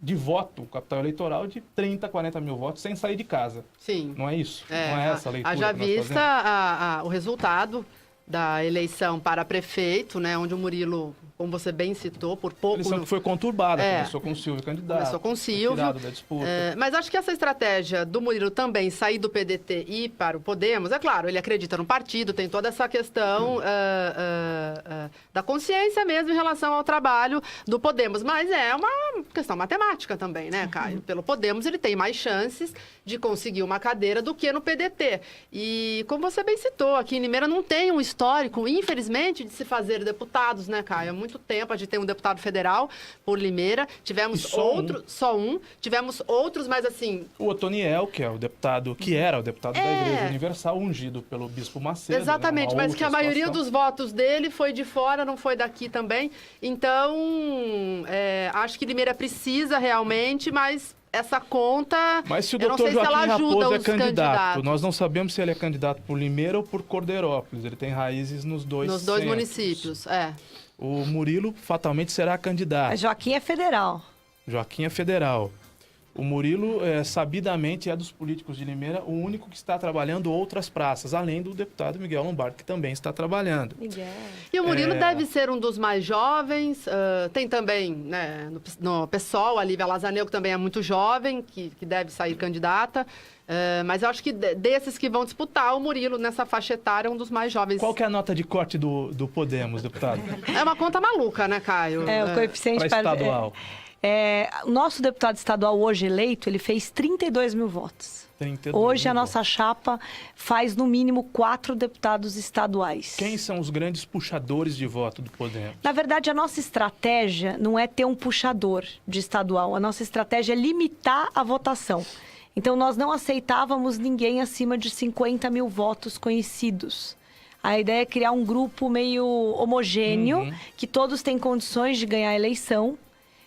de voto, um capital eleitoral de 30, 40 mil votos sem sair de casa. Sim. Não é isso? Não é essa a leitura Haja que nós vista o resultado da eleição para prefeito, né, onde o Murilo, como você bem citou, por pouco... A eleição que foi conturbada, começou com o Silvio candidato. Começou com o Silvio. Tirado da disputa. Mas acho que essa estratégia do Murilo também sair do PDT e ir para o Podemos, é claro, ele acredita no partido, tem toda essa questão da consciência mesmo em relação ao trabalho do Podemos. Mas é uma questão matemática também, né, Caio? Pelo Podemos ele tem mais chances de conseguir uma cadeira do que no PDT. E como você bem citou, aqui em Limeira não tem um histórico, infelizmente, de se fazer deputados, né, Caio? Há muito tempo a gente tem um deputado federal por Limeira. Tivemos só um. Tivemos outros, mas assim... O Otoniel, que é o deputado, que era o deputado da Igreja Universal, ungido pelo Bispo Macedo. Exatamente, mas que a maioria dos votos dele foi de fora, não foi daqui também. Então, acho que Limeira precisa realmente, mas... essa conta, mas se o eu não sei se ela ajuda os candidatos. Nós não sabemos se ele é candidato por Limeira ou por Cordeirópolis. Ele tem raízes nos dois municípios, O Murilo fatalmente será candidato. A Joaquim é federal. Joaquim é federal. O Murilo, sabidamente, é dos políticos de Limeira o único que está trabalhando outras praças, além do deputado Miguel Lombardo, que também está trabalhando. Miguel. E o Murilo deve ser um dos mais jovens. Tem também, né, no PSOL, a Lívia Lazaneu, que também é muito jovem, que deve sair candidata. Mas eu acho que desses que vão disputar, o Murilo, nessa faixa etária, é um dos mais jovens. Qual que é a nota de corte do Podemos, deputado? É uma conta maluca, né, Caio? O coeficiente para estadual. O nosso deputado estadual hoje eleito, ele fez 32 mil votos. 32 hoje mil a nossa chapa faz no mínimo 4 deputados estaduais. Quem são os grandes puxadores de voto do Podemos? Na verdade, a nossa estratégia não é ter um puxador de estadual. A nossa estratégia é limitar a votação. Então, nós não aceitávamos ninguém acima de 50 mil votos conhecidos. A ideia é criar um grupo meio homogêneo, que todos têm condições de ganhar a eleição,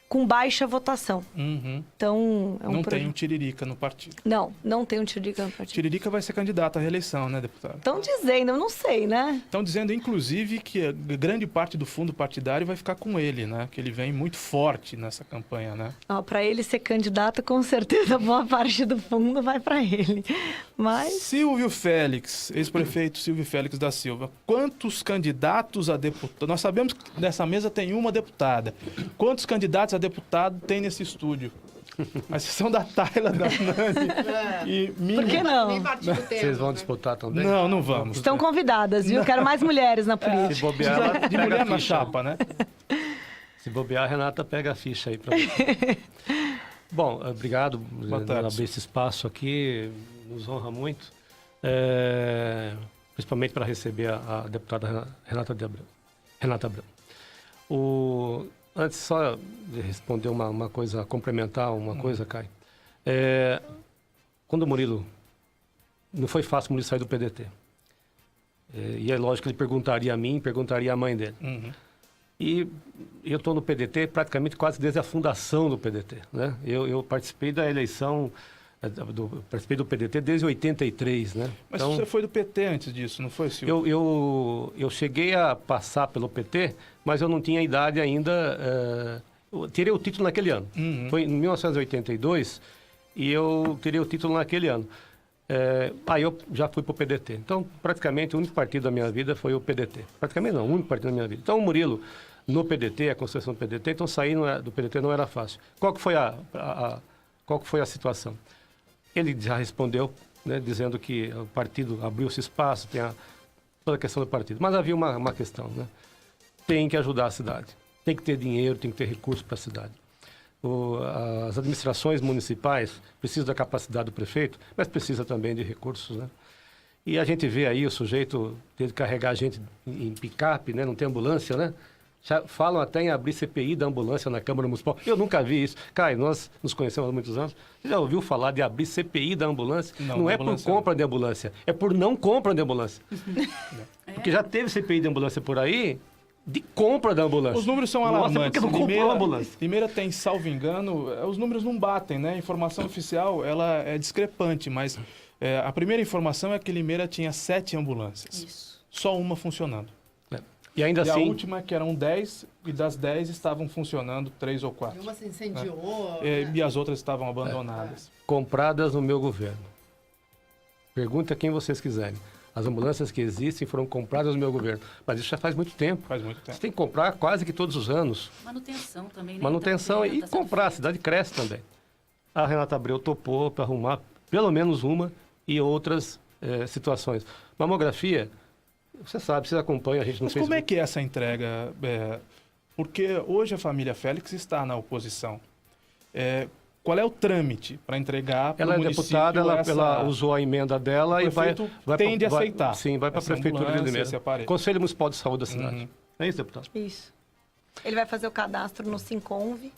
com baixa votação. Então, não tem um Tiririca no partido. Não tem um Tiririca no partido. Tiririca vai ser candidato à reeleição, né, deputado? Estão dizendo, eu não sei, né? Estão dizendo, inclusive, que a grande parte do fundo partidário vai ficar com ele, né? Que ele vem muito forte nessa campanha, né? Para ele ser candidato, com certeza, boa parte do fundo vai para ele. Mas... Silvio Félix, ex-prefeito Silvio Félix da Silva. Quantos candidatos a deputado... Nós sabemos que nessa mesa tem uma deputada. Quantos candidatos a deputado tem nesse estúdio? A exceção da Tayla, da Nani e minha. Por que não? Vocês vão disputar também? Não vamos. Estão convidadas, viu? Quero mais mulheres na política. Se bobear, De mulher na chapa, né? Se bobear, a Renata pega a ficha aí para você. Bom, obrigado por abrir esse espaço aqui, nos honra muito. Principalmente para receber a deputada Renata Abreu. Antes só de responder uma coisa, complementar uma coisa, Caio. Quando o Murilo... Não foi fácil o Murilo sair do PDT. E é lógico que ele perguntaria a mim, perguntaria à mãe dele. E eu estou no PDT praticamente quase desde a fundação do PDT, né? Eu participei da eleição... participei do PDT desde 83, né? Mas então, você foi do PT antes disso, não foi, Silvio? Eu cheguei a passar pelo PT, mas eu não tinha idade ainda. Eu tirei o título naquele ano. Foi em 1982 e eu tirei o título naquele ano. Aí eu já fui para o PDT. Então, praticamente, o único partido da minha vida foi o PDT. Praticamente não, o único partido da minha vida. Então, o Murilo, no PDT, a construção do PDT, então sair do PDT não era fácil. Qual que foi a situação? Ele já respondeu, né, dizendo que o partido abriu-se espaço, tem toda a questão do partido. Mas havia uma questão, né? Tem que ajudar a cidade. Tem que ter dinheiro, tem que ter recursos para a cidade. As administrações municipais precisam da capacidade do prefeito, mas precisa também de recursos, né? E a gente vê aí o sujeito ter de carregar a gente em picape, né? Não tem ambulância, né? Já falam até em abrir CPI da ambulância na Câmara Municipal. Eu nunca vi isso. Caio, nós nos conhecemos há muitos anos. Você já ouviu falar de abrir CPI da ambulância? Não é por compra de ambulância, é por não compra de ambulância. Porque já teve CPI de ambulância por aí, de compra da ambulância. Os números são alarmantes. Nossa, porque não comprou a ambulância. Limeira tem, salvo engano, os números não batem, né? A informação oficial, ela é discrepante, mas a primeira informação é que Limeira tinha 7 ambulâncias. Isso. Só uma funcionando. E ainda assim... a última, que eram 10, e das 10 estavam funcionando 3 ou 4. E uma se incendiou. E as outras estavam abandonadas. Compradas no meu governo. Pergunta quem vocês quiserem. As ambulâncias que existem foram compradas no meu governo. Mas isso já faz muito tempo. Faz muito tempo. Você tem que comprar quase que todos os anos. Manutenção também, né? Manutenção e comprar. A cidade cresce também. A Renata Abreu topou para arrumar pelo menos uma e outras situações. Mamografia... Você sabe, você acompanha, a gente não Mas fez... como é que é essa entrega? Porque hoje a família Félix está na oposição. Qual é o trâmite para entregar para o município? Ela é deputada, ela usou a emenda dela e vai tende a aceitar. Sim, vai para a Prefeitura de Limeira. Conselho Municipal de Saúde da cidade. É isso, deputado? Isso. Ele vai fazer o cadastro no Sinconv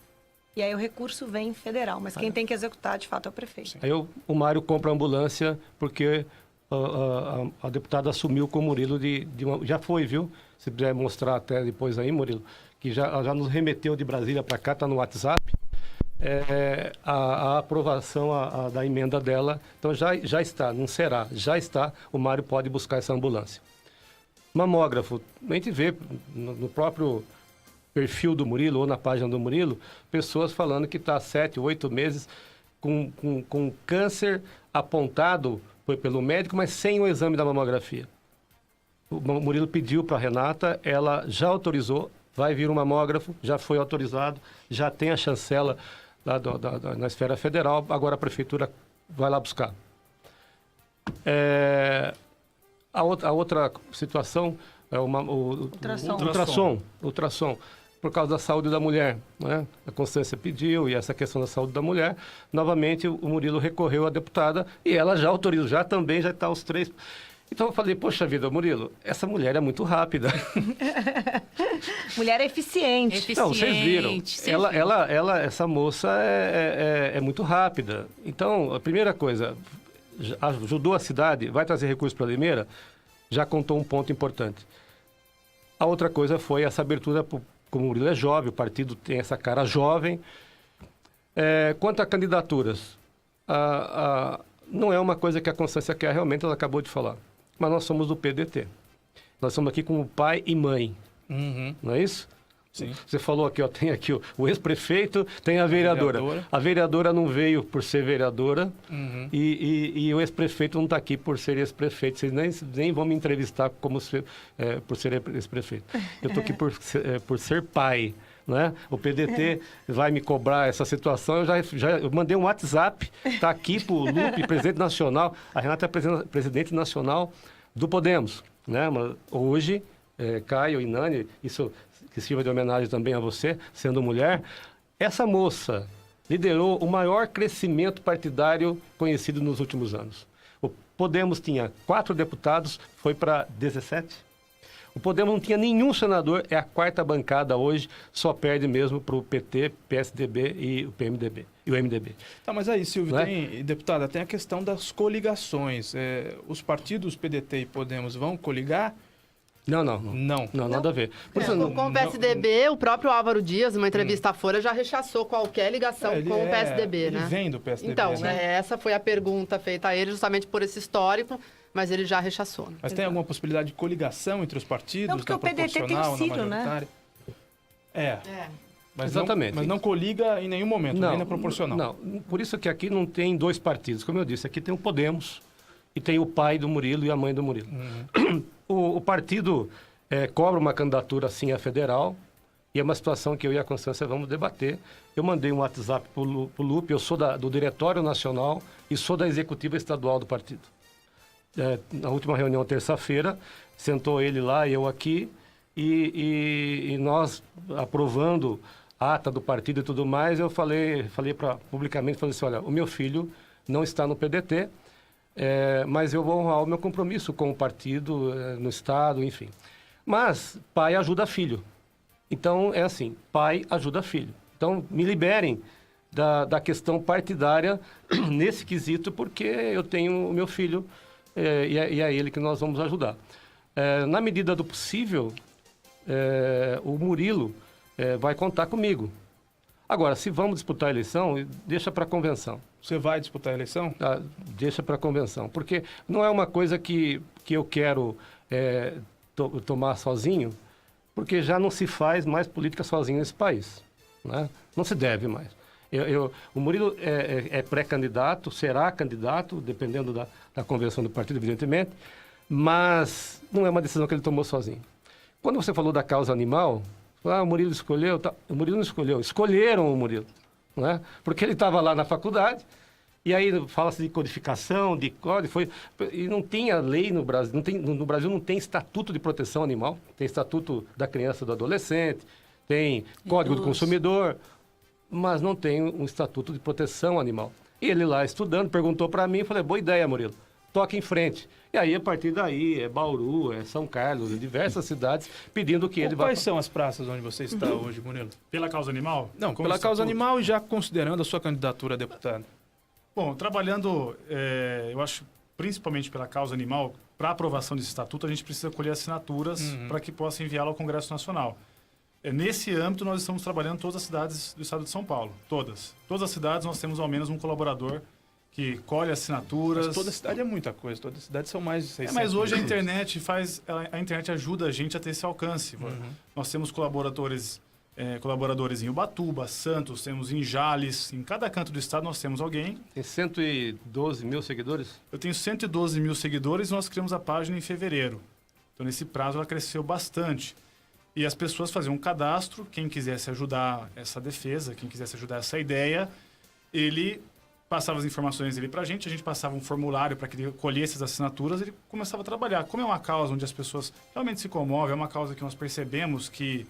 e aí o recurso vem federal. Mas quem tem que executar, de fato, é o prefeito. Aí o Mário compra a ambulância porque... A deputada assumiu com o Murilo já foi, viu? Se puder mostrar até depois aí, Murilo, que já nos remeteu de Brasília para cá, está no WhatsApp, a aprovação da emenda dela. Então já está, não será, já está, o Mário pode buscar essa ambulância. Mamógrafo, a gente vê no próprio perfil do Murilo ou na página do Murilo, pessoas falando que está 7, 8 meses com câncer apontado pelo médico, mas sem o exame da mamografia. O Murilo pediu para a Renata, ela já autorizou, vai vir um mamógrafo, já foi autorizado, já tem a chancela lá na esfera federal, agora a prefeitura vai lá buscar. A outra situação é o ultrassom, por causa da saúde da mulher, né? A Constância pediu, e essa questão da saúde da mulher, novamente o Murilo recorreu à deputada, e ela já autorizou, já está os 3... Então eu falei, poxa vida, Murilo, essa mulher é muito rápida. Mulher eficiente. Não, vocês viram. Essa moça é muito rápida. Então, a primeira coisa, ajudou a cidade, vai trazer recursos para Limeira, já contou um ponto importante. A outra coisa foi essa abertura, como o Murilo é jovem, o partido tem essa cara jovem. Quanto a candidaturas, não é uma coisa que a Constância quer, realmente ela acabou de falar. Mas nós somos do PDT. Nós estamos aqui como pai e mãe. Não é isso? Sim. Você falou aqui, tem aqui o ex-prefeito, tem a vereadora. A vereadora não veio por ser vereadora e o ex-prefeito não está aqui por ser ex-prefeito. Vocês nem vão me entrevistar por ser ex-prefeito. Eu estou aqui por ser pai. Né? O PDT vai me cobrar essa situação. Eu mandei um WhatsApp, está aqui para o Lupe, presidente nacional. A Renata é presidente nacional do Podemos. Né? Mas hoje, Caio e Nani, isso que sirva de homenagem também a você, sendo mulher, essa moça liderou o maior crescimento partidário conhecido nos últimos anos. O Podemos tinha 4 deputados, foi para 17. O Podemos não tinha nenhum senador, é a 4ª bancada hoje, só perde mesmo para o PT, PSDB e o PMDB, e o MDB. Tá, mas aí, Silvio, deputada, tem a questão das coligações. Os partidos PDT e Podemos vão coligar? Não, nada a ver. Com o PSDB, o próprio Álvaro Dias, numa entrevista à Folha, já rechaçou qualquer ligação com o PSDB, né? Ele vem do PSDB, então, né? Essa foi a pergunta feita a ele, justamente por esse histórico, mas ele já rechaçou. Mas tem alguma possibilidade de coligação entre os partidos? Não, porque o PDT tem o Ciro, né? Mas exatamente. Mas não coliga em nenhum momento, nem na proporcional. Não, por isso que aqui não tem 2 partidos. Como eu disse, aqui tem o Podemos e tem o pai do Murilo e a mãe do Murilo. O partido cobra uma candidatura, sim, a federal, e é uma situação que eu e a Constância vamos debater. Eu mandei um WhatsApp para o Lupe, eu sou do Diretório Nacional e sou da Executiva Estadual do partido. Na última reunião, terça-feira, sentou ele lá e eu aqui, e nós aprovando a ata do partido e tudo mais, eu falei publicamente, falei assim, olha, o meu filho não está no PDT, mas eu vou honrar o meu compromisso com o partido, no Estado, enfim. Mas pai ajuda filho. Então, é assim, pai ajuda filho. Então, me liberem da questão partidária nesse quesito, porque eu tenho o meu filho e é ele que nós vamos ajudar. Na medida do possível, o Murilo vai contar comigo. Agora, se vamos disputar a eleição, deixa para a convenção. Você vai disputar a eleição? Deixa para a convenção. Porque não é uma coisa que eu quero tomar sozinho, porque já não se faz mais política sozinho nesse país. Né? Não se deve mais. O Murilo é pré-candidato, será candidato, dependendo da convenção do partido, evidentemente, mas não é uma decisão que ele tomou sozinho. Quando você falou da causa animal, o Murilo escolheu, o Murilo não escolheu, escolheram o Murilo, né? Porque ele estava lá na faculdade, e aí fala-se de codificação, de código, e não tinha lei no Brasil, no Brasil não tem estatuto de proteção animal, tem estatuto da criança e do adolescente, tem código do consumidor, mas não tem um estatuto de proteção animal. E ele lá estudando, perguntou para mim, eu falei, boa ideia, Murilo, toca em frente. E aí, a partir daí, Bauru, São Carlos, diversas cidades, pedindo que ele vá... Quais são as praças onde você está hoje, Murilo? Pela causa animal? Não, pela causa animal e já considerando a sua candidatura a deputado. Bom, trabalhando, eu acho, principalmente pela causa animal, para aprovação desse estatuto, a gente precisa colher assinaturas para que possa enviá-lo ao Congresso Nacional. Nesse âmbito, nós estamos trabalhando em todas as cidades do estado de São Paulo. Todas. Todas as cidades nós temos ao menos um colaborador que colhe assinaturas. Mas toda cidade é muita coisa, todas as cidades são mais de 600 mas hoje pessoas. a internet ajuda a gente a ter esse alcance. Nós temos colaboradores colaboradores em Ubatuba, Santos, temos em Jales, em cada canto do estado nós temos alguém. Tem 112 mil seguidores? Eu tenho 112 mil seguidores e nós criamos a página em fevereiro. Então, nesse prazo, ela cresceu bastante. E as pessoas faziam um cadastro, quem quisesse ajudar essa defesa, quem quisesse ajudar essa ideia, ele passava as informações dele para a gente passava um formulário para que ele colhesse as assinaturas, ele começava a trabalhar. Como é uma causa onde as pessoas realmente se comovem, é uma causa que nós percebemos que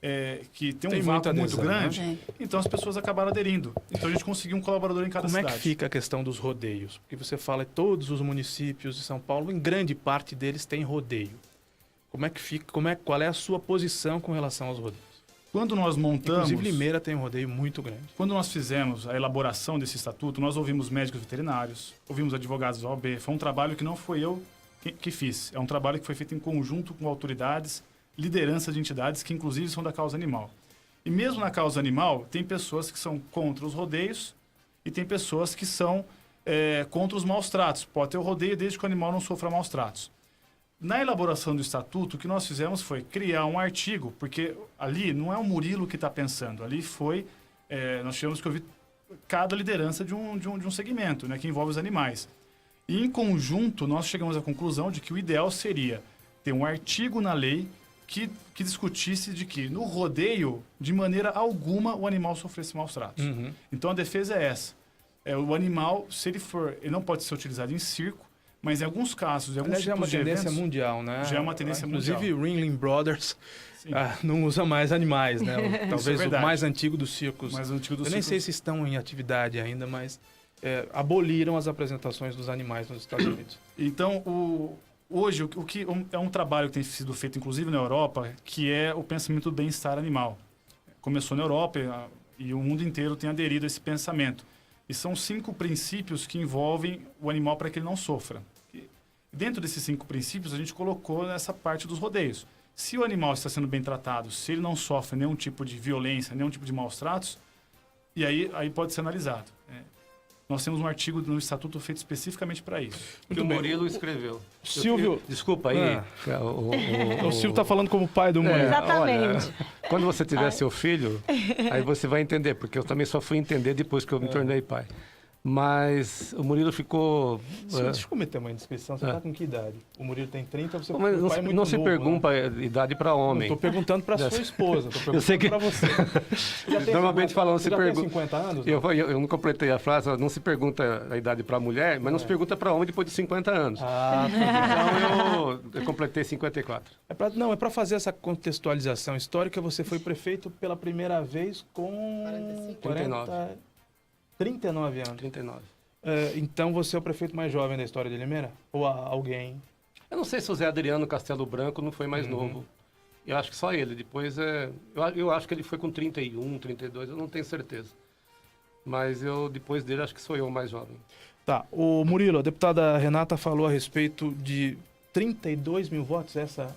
tem um vácuo muito grande, né? então as pessoas acabaram aderindo. Então a gente conseguiu um colaborador em cada cidade. Como é que fica a questão dos rodeios? Porque você fala que todos os municípios de São Paulo, em grande parte deles, tem rodeio. Como é que fica? Qual é a sua posição com relação aos rodeios? Quando nós montamos... Inclusive, Limeira tem um rodeio muito grande. Quando nós fizemos a elaboração desse estatuto, nós ouvimos médicos veterinários, ouvimos advogados da OAB. Foi um trabalho que não foi eu que fiz. É um trabalho que foi feito em conjunto com autoridades, lideranças de entidades que, inclusive, são da causa animal. E mesmo na causa animal, tem pessoas que são contra os rodeios e tem pessoas que são contra os maus tratos. Pode ter o rodeio desde que o animal não sofra maus tratos. Na elaboração do estatuto, o que nós fizemos foi criar um artigo, porque ali não é o Murilo que está pensando, ali foi... nós tivemos que ouvir cada liderança de um segmento, né, que envolve os animais. E, em conjunto, nós chegamos à conclusão de que o ideal seria ter um artigo na lei que discutisse de que, no rodeio, de maneira alguma, o animal sofresse maus tratos. Uhum. Então, a defesa é essa. O animal, se ele não pode ser utilizado em circo, mas em alguns casos, em alguns já é uma tendência mundial, né? Já é uma tendência mundial. Inclusive, Ringling Brothers não usa mais animais, né? Talvez o mais antigo dos circos. Eu nem sei se estão em atividade ainda, mas aboliram as apresentações dos animais nos Estados Unidos. Então, hoje, o que é um trabalho que tem sido feito, inclusive na Europa, que é o pensamento do bem-estar animal. Começou na Europa e o mundo inteiro tem aderido a esse pensamento. E são 5 princípios que envolvem o animal para que ele não sofra. Dentro desses 5 princípios, a gente colocou nessa parte dos rodeios. Se o animal está sendo bem tratado, se ele não sofre nenhum tipo de violência, nenhum tipo de maus tratos, e aí pode ser analisado. Nós temos um artigo no Estatuto feito especificamente para isso. Que o Murilo escreveu. Silvio... Desculpa aí. O Silvio está falando como pai do Murilo. Exatamente. Olha, quando você tiver seu filho, aí você vai entender, porque eu também só fui entender depois que eu me tornei pai. Mas o Murilo ficou... Deixa eu cometer uma indiscrição. Você está com que idade? O Murilo tem 30, você mas pai muito não se novo, pergunta idade para homem. Estou perguntando para sua esposa. Estou perguntando para você. Normalmente falando, se pergunta... Tem 50 anos? Eu não completei a frase, não se pergunta a idade para mulher, mas não se pergunta para homem depois de 50 anos. Então eu completei 54. É para fazer essa contextualização histórica, você foi prefeito pela primeira vez com 39 anos. 39. Então você é o prefeito mais jovem da história de Limeira? Ou alguém? Eu não sei se o Zé Adriano Castelo Branco não foi mais novo. Eu acho que só ele. Depois, eu acho que ele foi com 31, 32, eu não tenho certeza. Mas depois dele, acho que sou eu o mais jovem. Tá. O Murilo, a deputada Renata falou a respeito de 32 mil votos, essa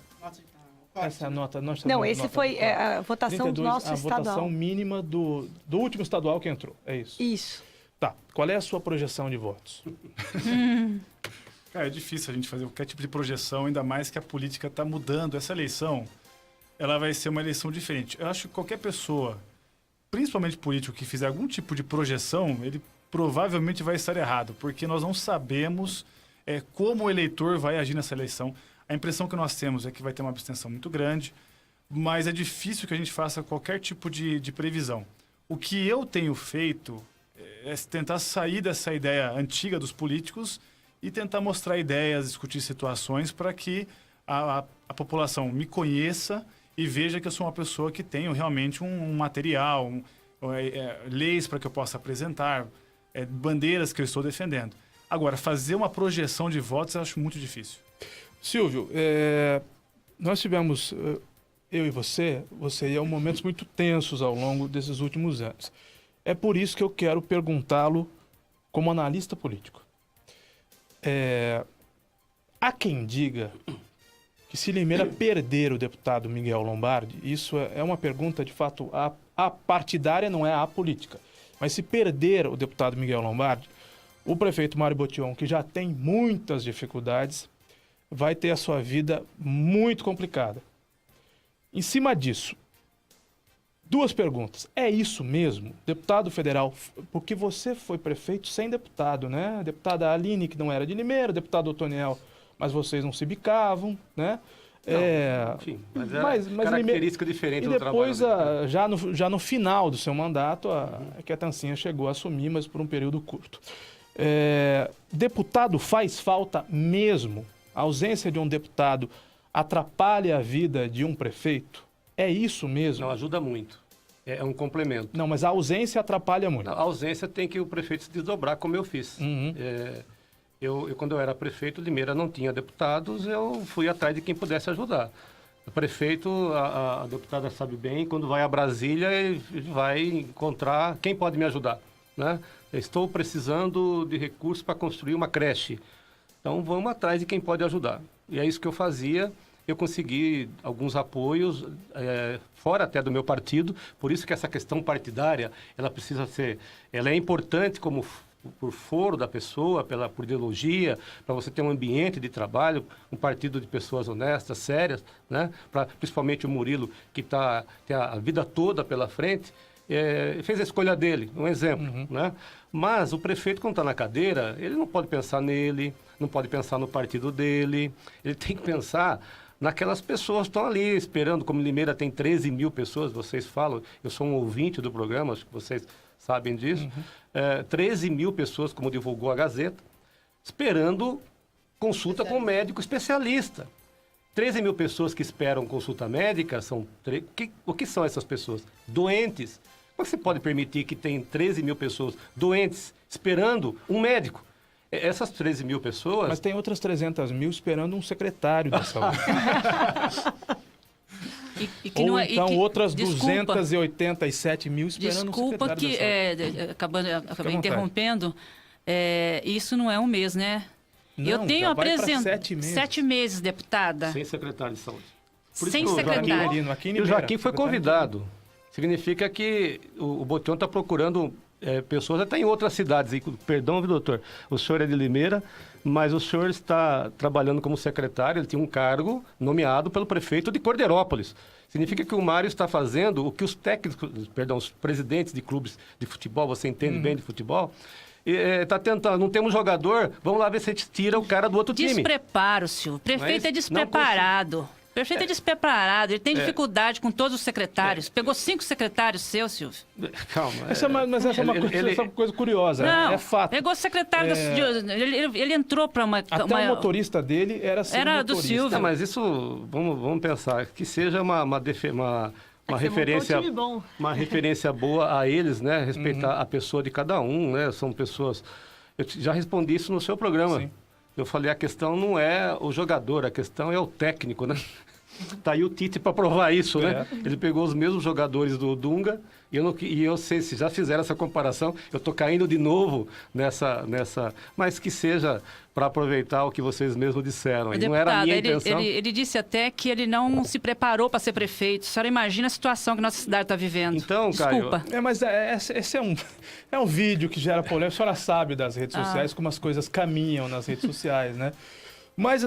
é a nota. Não, esse foi a votação 32, do nosso estadual. A votação mínima do último estadual que entrou, é isso? Isso. Tá. Qual é a sua projeção de votos? Cara, é difícil a gente fazer qualquer tipo de projeção, ainda mais que a política está mudando. Essa eleição, ela vai ser uma eleição diferente. Eu acho que qualquer pessoa, principalmente político, que fizer algum tipo de projeção, ele provavelmente vai estar errado, porque nós não sabemos como o eleitor vai agir nessa eleição. A impressão que nós temos é que vai ter uma abstenção muito grande, mas é difícil que a gente faça qualquer tipo de previsão. O que eu tenho feito é tentar sair dessa ideia antiga dos políticos e tentar mostrar ideias, discutir situações para que a população me conheça e veja que eu sou uma pessoa que tenho realmente um material, leis para que eu possa apresentar, bandeiras que eu estou defendendo. Agora, fazer uma projeção de votos eu acho muito difícil. Silvio, nós tivemos, eu e você e eu, momentos muito tensos ao longo desses últimos anos. É por isso que eu quero perguntá-lo como analista político. Há quem diga que se Limeira perder o deputado Miguel Lombardi, isso é uma pergunta, de fato, a partidária, não é a política. Mas se perder o deputado Miguel Lombardi, o prefeito Mário Botion, que já tem muitas dificuldades, vai ter a sua vida muito complicada. Em cima disso, 2 perguntas. É isso mesmo? Deputado federal, porque você foi prefeito sem deputado, né? Deputada Aline, que não era de Limeira, deputado Otoniel, mas vocês não se bicavam, né? Não, enfim, mas característica diferente do trabalho. E depois, já no final do seu mandato, a Quietancinha chegou a assumir, mas por um período curto. Deputado faz falta mesmo? A ausência de um deputado atrapalha a vida de um prefeito? É isso mesmo? Não, ajuda muito. É um complemento. Não, mas a ausência atrapalha muito. A ausência tem que o prefeito se desdobrar, como eu fiz. Quando eu era prefeito, Limeira não tinha deputados, eu fui atrás de quem pudesse ajudar. O prefeito, a deputada sabe bem, quando vai a Brasília, ele vai encontrar quem pode me ajudar, né? Estou precisando de recursos para construir uma creche. Então, vamos atrás de quem pode ajudar. E é isso que eu fazia. Eu consegui alguns apoios, fora até do meu partido. Por isso que essa questão partidária, ela é importante como por foro da pessoa, por ideologia, para você ter um ambiente de trabalho, um partido de pessoas honestas, sérias, né? Principalmente o Murilo, que tem a vida toda pela frente, fez a escolha dele, um exemplo, né? Mas o prefeito, quando está na cadeira, ele não pode pensar nele, não pode pensar no partido dele, ele tem que pensar naquelas pessoas que estão ali esperando, como Limeira tem 13 mil pessoas, vocês falam, eu sou um ouvinte do programa, acho que vocês sabem disso, 13 mil pessoas, como divulgou a Gazeta, esperando consulta com um médico especialista. 13 mil pessoas que esperam consulta médica, o que são essas pessoas? Doentes. Como você pode permitir que tem 13 mil pessoas doentes esperando um médico? Essas 13 mil pessoas... Mas tem outras 300 mil esperando um secretário da saúde. Outras 287 mil esperando um secretário da saúde. Acabei interrompendo. Isso não é um mês, né? Não, eu tenho apresentado 7 meses, deputada. Sem secretário de saúde. Sem secretário. E o Joaquim foi convidado. Significa que o Botion está procurando pessoas até em outras cidades. Perdão, doutor, o senhor é de Limeira, mas o senhor está trabalhando como secretário, ele tem um cargo nomeado pelo prefeito de Cordeirópolis. Significa que o Mário está fazendo o que os os presidentes de clubes de futebol, você entende bem de futebol, está tentando, não temos jogador, vamos lá ver se a gente tira o cara do outro time. Despreparo, senhor. O prefeito é despreparado. O prefeito é despreparado, ele tem dificuldade com todos os secretários. Pegou 5 secretários seus, Silvio. Calma. Essa é uma coisa curiosa. Não, é fato. Pegou secretário ele entrou para uma... Até o motorista dele era do Silvio. Não, mas isso, vamos pensar, que seja uma referência boa a eles, né? Respeitar a pessoa de cada um, né? São pessoas... Eu já respondi isso no seu programa. Sim. Eu falei, a questão não é o jogador, a questão é o técnico, né? Tá aí o Tite para provar isso, né? Ele pegou os mesmos jogadores do Dunga e eu sei, se já fizeram essa comparação, eu tô caindo de novo nessa... Mas que seja para aproveitar o que vocês mesmos disseram. Deputado, não era a minha intenção. Ele disse até que ele não se preparou para ser prefeito. A senhora imagina a situação que nossa cidade está vivendo. Então, desculpa. Caio... Mas esse é um vídeo que gera polêmica. A senhora sabe das redes sociais, como as coisas caminham nas redes sociais, né? Mas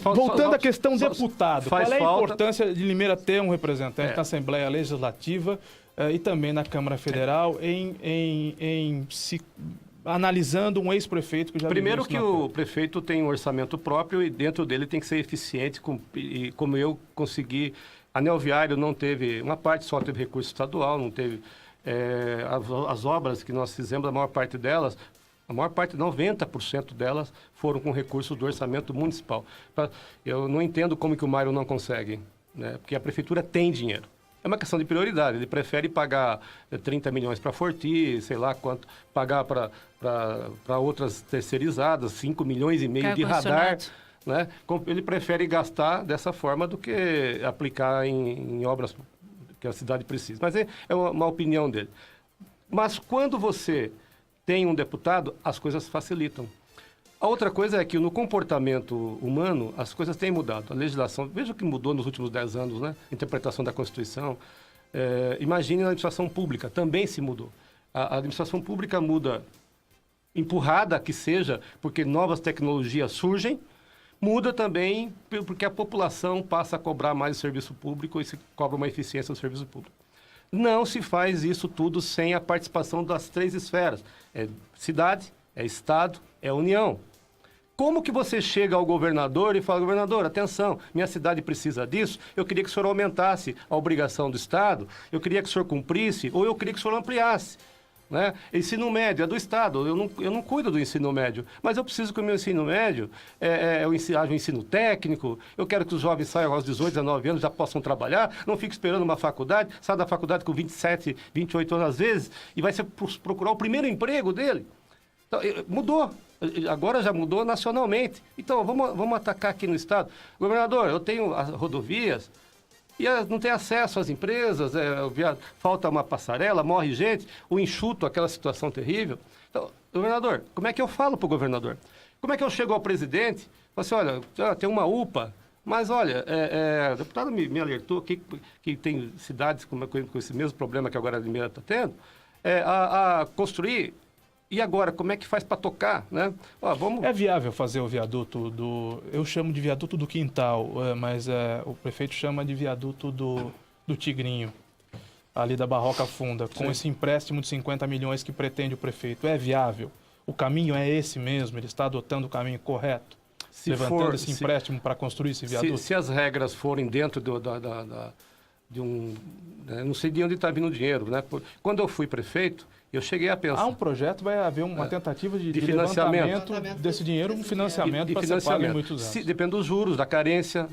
voltando à questão deputado, qual é a importância de Limeira ter um representante na Assembleia Legislativa e também na Câmara Federal analisando um ex-prefeito que já... Primeiro que o prefeito tem um orçamento próprio e dentro dele tem que ser eficiente, como eu consegui. A Anel Viário não teve, uma parte só teve recurso estadual, não teve... as obras que nós fizemos, a maior parte delas... A maior parte, 90% delas, foram com recursos do orçamento municipal. Eu não entendo como que o Mário não consegue, né? Porque a prefeitura tem dinheiro. É uma questão de prioridade. Ele prefere pagar 30 milhões para a Forti, sei lá quanto, pagar para outras terceirizadas, 5 milhões e meio de radar. Né? Ele prefere gastar dessa forma do que aplicar em obras que a cidade precisa. Mas é uma opinião dele. Mas quando você... tem um deputado, as coisas facilitam. A outra coisa é que no comportamento humano, as coisas têm mudado. A legislação, veja o que mudou nos últimos 10 anos, né? Interpretação da Constituição. Imagine na administração pública, também se mudou. A administração pública muda, empurrada que seja, porque novas tecnologias surgem, muda também porque a população passa a cobrar mais o serviço público e se cobra uma eficiência do serviço público. Não se faz isso tudo sem a participação das 3 esferas. É cidade, é Estado, é União. Como que você chega ao governador e fala, governador, atenção, minha cidade precisa disso, eu queria que o senhor aumentasse a obrigação do Estado, eu queria que o senhor cumprisse, ou eu queria que o senhor ampliasse. Né? Ensino médio é do Estado, eu não cuido do ensino médio, mas eu preciso que o meu ensino médio haja um ensino técnico, eu quero que os jovens saiam aos 18, 19 anos, já possam trabalhar, não fiquem esperando uma faculdade, saia da faculdade com 27, 28 anos às vezes, e vai procurar o primeiro emprego dele. Então, mudou. Agora já mudou nacionalmente. Então, vamos atacar aqui no Estado. Governador, eu tenho as rodovias e não tem acesso às empresas, falta uma passarela, morre gente, o enxuto, aquela situação terrível. Então, governador, como é que eu falo para o governador? Como é que eu chego ao presidente? Falo assim, olha, tem uma UPA, mas olha, o deputado me alertou que tem cidades com esse mesmo problema que agora a Limeira está tendo, a construir. E agora, como é que faz para tocar, né? É viável fazer o viaduto eu chamo de viaduto do Quintal, mas o prefeito chama de viaduto do Tigrinho, ali da Barroca Funda, com esse empréstimo de 50 milhões que pretende o prefeito. É viável? O caminho é esse mesmo? Ele está adotando o caminho correto? Levantando esse empréstimo para construir esse viaduto? Se as regras forem dentro de um... não sei de onde está vindo o dinheiro, né? Quando eu fui prefeito, eu cheguei a pensar... Há um projeto, vai haver uma tentativa de financiamento desse dinheiro, um financiamento para ser pago em muitos anos. Depende dos juros, da carência,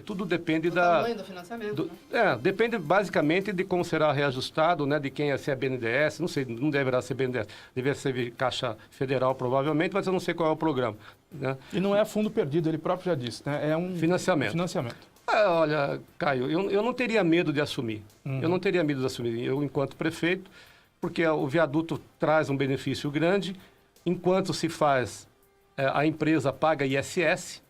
tudo depende do tamanho do financiamento, né? Depende basicamente de como será reajustado, né? De quem se é BNDES, não sei, não deverá ser BNDES, deveria ser Caixa Federal provavelmente, mas eu não sei qual é o programa. Né? E não é fundo perdido, ele próprio já disse, né? É um financiamento. Olha, Caio, eu não teria medo de assumir. Eu não teria medo de assumir. Eu, enquanto prefeito, porque o viaduto traz um benefício grande, enquanto se faz, a empresa paga ISS.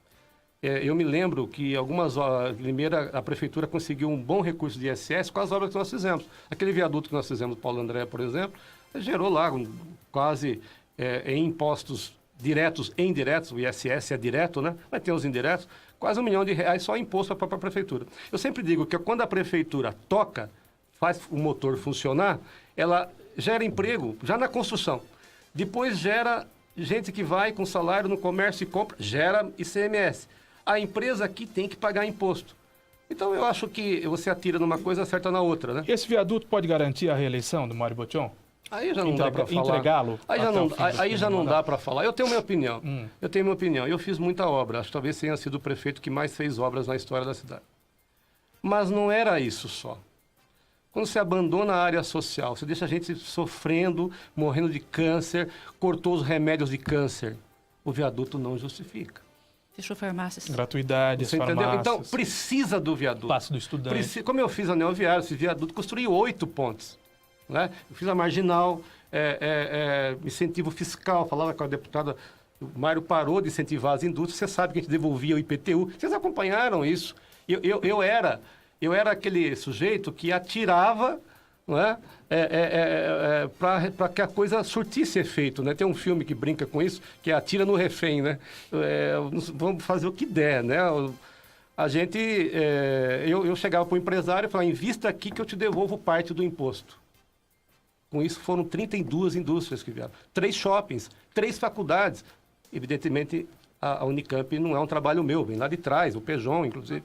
Eu me lembro que algumas horas, Limeira, a prefeitura conseguiu um bom recurso de ISS com as obras que nós fizemos. Aquele viaduto que nós fizemos, Paulo André, por exemplo, gerou lá quase em impostos diretos e indiretos, o ISS é direto, né? Mas tem os indiretos, quase R$1 milhão só imposto para a própria prefeitura. Eu sempre digo que quando a prefeitura toca, faz o motor funcionar, ela gera emprego já na construção. Depois gera gente que vai com salário no comércio e compra, gera ICMS. A empresa aqui tem que pagar imposto. Então eu acho que você atira numa coisa, acerta na outra, né? Esse viaduto pode garantir a reeleição do Mário Botion? Aí já não dá para falar. Entregá-lo? Aí já não dá para falar. Eu tenho minha opinião. Eu tenho minha opinião. Eu fiz muita obra. Acho que talvez tenha sido o prefeito que mais fez obras na história da cidade. Mas não era isso só. Quando você abandona a área social, você deixa a gente sofrendo, morrendo de câncer, cortou os remédios de câncer. O viaduto não justifica. Fechou farmácias. Gratuidade, você entendeu? Então, precisa do viaduto. Passo do estudante. Como eu fiz a Anel Viário, esse viaduto, construí 8 pontes. Né? Eu fiz a Marginal, incentivo fiscal, falava com a deputada, o Mário parou de incentivar as indústrias, você sabe que a gente devolvia o IPTU. Vocês acompanharam isso. Eu era aquele sujeito que atirava, não é? Para que a coisa surtisse efeito, né? Tem um filme que brinca com isso, que é Atira no Refém, né? Vamos fazer o que der, né? Eu chegava para o empresário e falava, invista aqui que eu te devolvo parte do imposto. Com isso foram 32 indústrias que vieram, 3 shoppings, 3 faculdades. Evidentemente, a Unicamp não é um trabalho meu, vem lá de trás, o Peugeot, inclusive.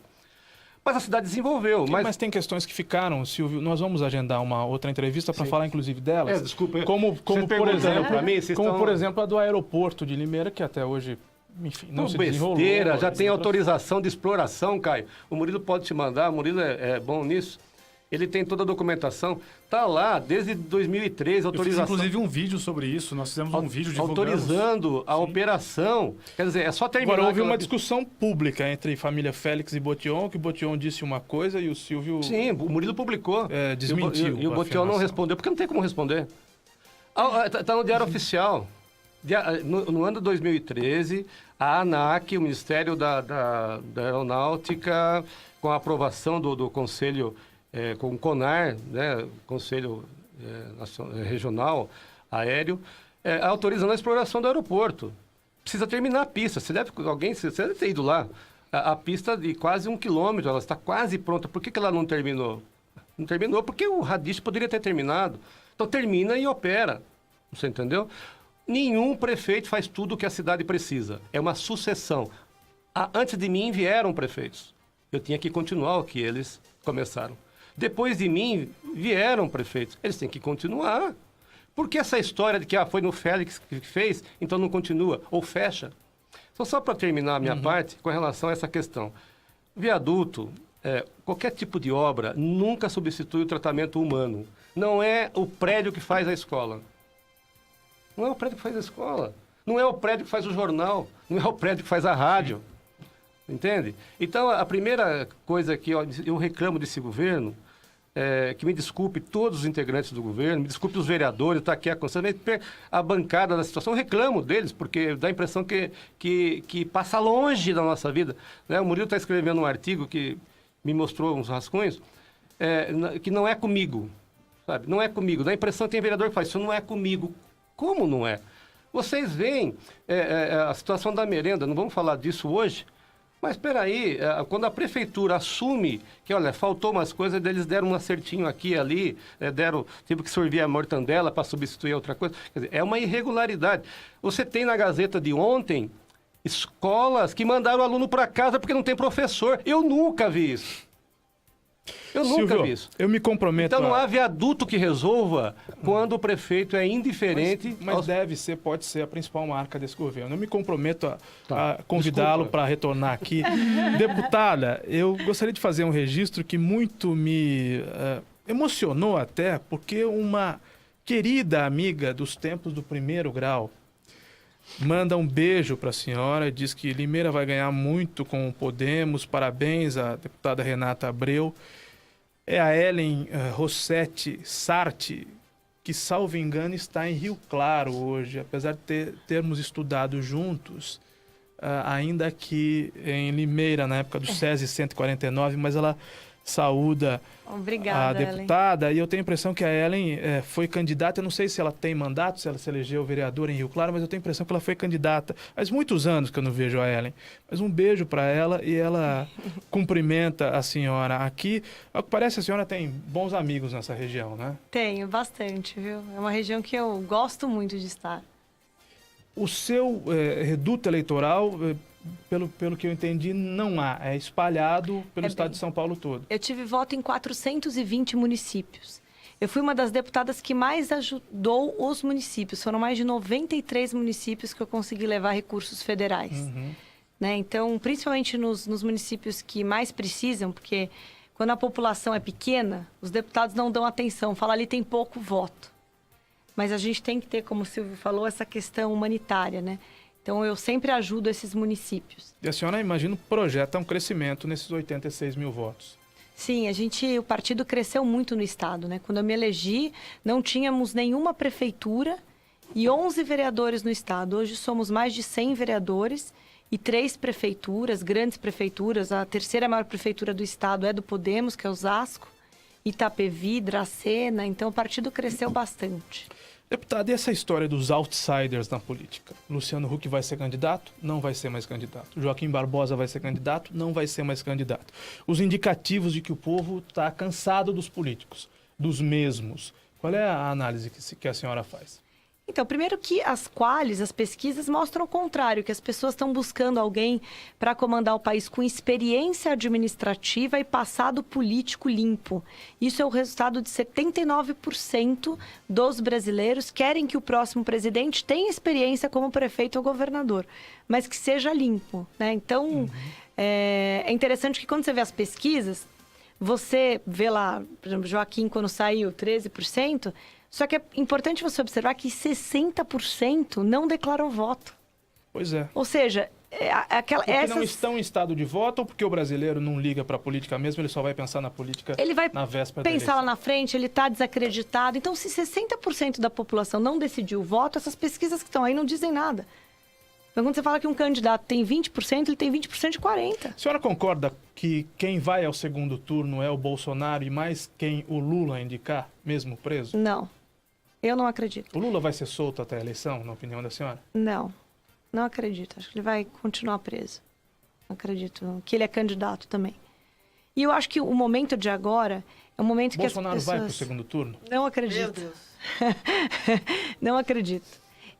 Mas a cidade desenvolveu. Mas tem questões que ficaram, Silvio. Nós vamos agendar uma outra entrevista para falar, inclusive, delas. Desculpa. Como por exemplo, a do aeroporto de Limeira, que até hoje, enfim, não se desenrolou. Besteira, já tem autorização de exploração, Caio. O Murilo pode te mandar, o Murilo é bom nisso. Ele tem toda a documentação. Está lá, desde 2003, autorização. Eu fiz, inclusive, um vídeo sobre isso. Nós fizemos um vídeo divulgando. Autorizando a operação. Quer dizer, é só terminar... Agora, houve uma discussão pública entre família Félix e Botion, que o Botion disse uma coisa e o Silvio... Sim, o Murilo publicou. Desmentiu. E o Botion não respondeu, porque não tem como responder. Está no Diário Oficial. No ano de 2013, a ANAC, o Ministério da Aeronáutica, com a aprovação do Conselho... com o CONAR, né, Conselho Regional Aéreo, autorizando a exploração do aeroporto. Precisa terminar a pista. Você deve ter ido lá. A pista de quase 1 quilômetro, ela está quase pronta. Por que ela não terminou? Não terminou porque o Radice poderia ter terminado. Então termina e opera. Você entendeu? Nenhum prefeito faz tudo o que a cidade precisa. É uma sucessão. Antes de mim vieram prefeitos. Eu tinha que continuar o que eles começaram. Depois de mim vieram prefeitos. Eles têm que continuar. Por que essa história de que foi no Félix que fez, então não continua? Ou fecha? Então, só para terminar a minha parte com relação a essa questão. Viaduto, qualquer tipo de obra nunca substitui o tratamento humano. Não é o prédio que faz a escola. Não é o prédio que faz a escola. Não é o prédio que faz o jornal. Não é o prédio que faz a rádio. Entende? Então, a primeira coisa que eu reclamo desse governo, que me desculpe todos os integrantes do governo, me desculpe os vereadores, está aqui a bancada da situação, eu reclamo deles, porque dá a impressão que passa longe da nossa vida. Né? O Murilo está escrevendo um artigo que me mostrou uns rascunhos, que não é comigo, sabe? Não é comigo. Dá a impressão que tem vereador que fala, isso não é comigo. Como não é? Vocês veem a situação da merenda, não vamos falar disso hoje, mas espera aí, quando a prefeitura assume que, olha, faltou umas coisas, eles deram um acertinho aqui e ali, tipo que servia a mortandela para substituir outra coisa. Quer dizer, é uma irregularidade. Você tem na Gazeta de ontem escolas que mandaram o aluno para casa porque não tem professor. Eu nunca vi isso. Eu nunca vi isso. Eu me comprometo. Então não há viaduto que resolva quando o prefeito é indiferente. Mas deve ser, pode ser a principal marca desse governo. Eu me comprometo a convidá-lo para retornar aqui. Deputada, eu gostaria de fazer um registro que muito me emocionou até, porque uma querida amiga dos tempos do primeiro grau manda um beijo para a senhora, diz que Limeira vai ganhar muito com o Podemos, parabéns à deputada Renata Abreu. É a Ellen Rossetti Sarti, que, salvo engano, está em Rio Claro hoje, apesar de termos estudado juntos, ainda aqui em Limeira, na época do SESI 149, mas ela saúda a deputada. Ellen. E eu tenho a impressão que a Ellen foi candidata, eu não sei se ela tem mandato, se ela se elegeu vereadora em Rio Claro, mas eu tenho a impressão que ela foi candidata. Faz muitos anos que eu não vejo a Ellen. Mas um beijo para ela e ela cumprimenta a senhora aqui. Ao que parece, a senhora tem bons amigos nessa região, né? Tenho, bastante, viu? É uma região que eu gosto muito de estar. O seu reduto eleitoral... Pelo que eu entendi, não há. É espalhado pelo estado de São Paulo todo. Eu tive voto em 420 municípios. Eu fui uma das deputadas que mais ajudou os municípios. Foram mais de 93 municípios que eu consegui levar recursos federais. Né? Então, principalmente nos municípios que mais precisam, porque quando a população é pequena, os deputados não dão atenção. Fala, ali tem pouco voto. Mas a gente tem que ter, como o Silvio falou, essa questão humanitária, né? Então, eu sempre ajudo esses municípios. E a senhora, imagino, projeta um crescimento nesses 86 mil votos. Sim, o partido cresceu muito no estado, né? Quando eu me elegi, não tínhamos nenhuma prefeitura e 11 vereadores no estado. Hoje somos mais de 100 vereadores e 3 prefeituras, grandes prefeituras. A terceira maior prefeitura do estado é do Podemos, que é Osasco, Itapevi, Dracena. Então, o partido cresceu bastante. Deputado, e essa história dos outsiders na política? Luciano Huck vai ser candidato? Não vai ser mais candidato. Joaquim Barbosa vai ser candidato? Não vai ser mais candidato. Os indicativos de que o povo está cansado dos políticos, dos mesmos. Qual é a análise que a senhora faz? Então, primeiro que as pesquisas mostram o contrário, que as pessoas estão buscando alguém para comandar o país com experiência administrativa e passado político limpo. Isso é o resultado de 79% dos brasileiros querem que o próximo presidente tenha experiência como prefeito ou governador, mas que seja limpo, né? Então, é interessante que quando você vê as pesquisas, você vê lá, por exemplo, Joaquim, quando saiu 13%, só que é importante você observar que 60% não declarou voto. Pois é. Ou seja, porque não estão em estado de voto ou porque o brasileiro não liga para a política mesmo, ele só vai pensar na política na véspera da eleição? Ele vai pensar lá na frente, ele está desacreditado. Então, se 60% da população não decidiu o voto, essas pesquisas que estão aí não dizem nada. Então, quando você fala que um candidato tem 20%, ele tem 20% de 40%. A senhora concorda que quem vai ao segundo turno é o Bolsonaro e mais quem o Lula indicar, mesmo preso? Não. Eu não acredito. O Lula vai ser solto até a eleição, na opinião da senhora? Não. Não acredito. Acho que ele vai continuar preso. Não acredito que ele é candidato também. E eu acho que o momento de agora É um momento que Bolsonaro as pessoas... vai para o segundo turno? Não acredito. Meu Deus. Não acredito.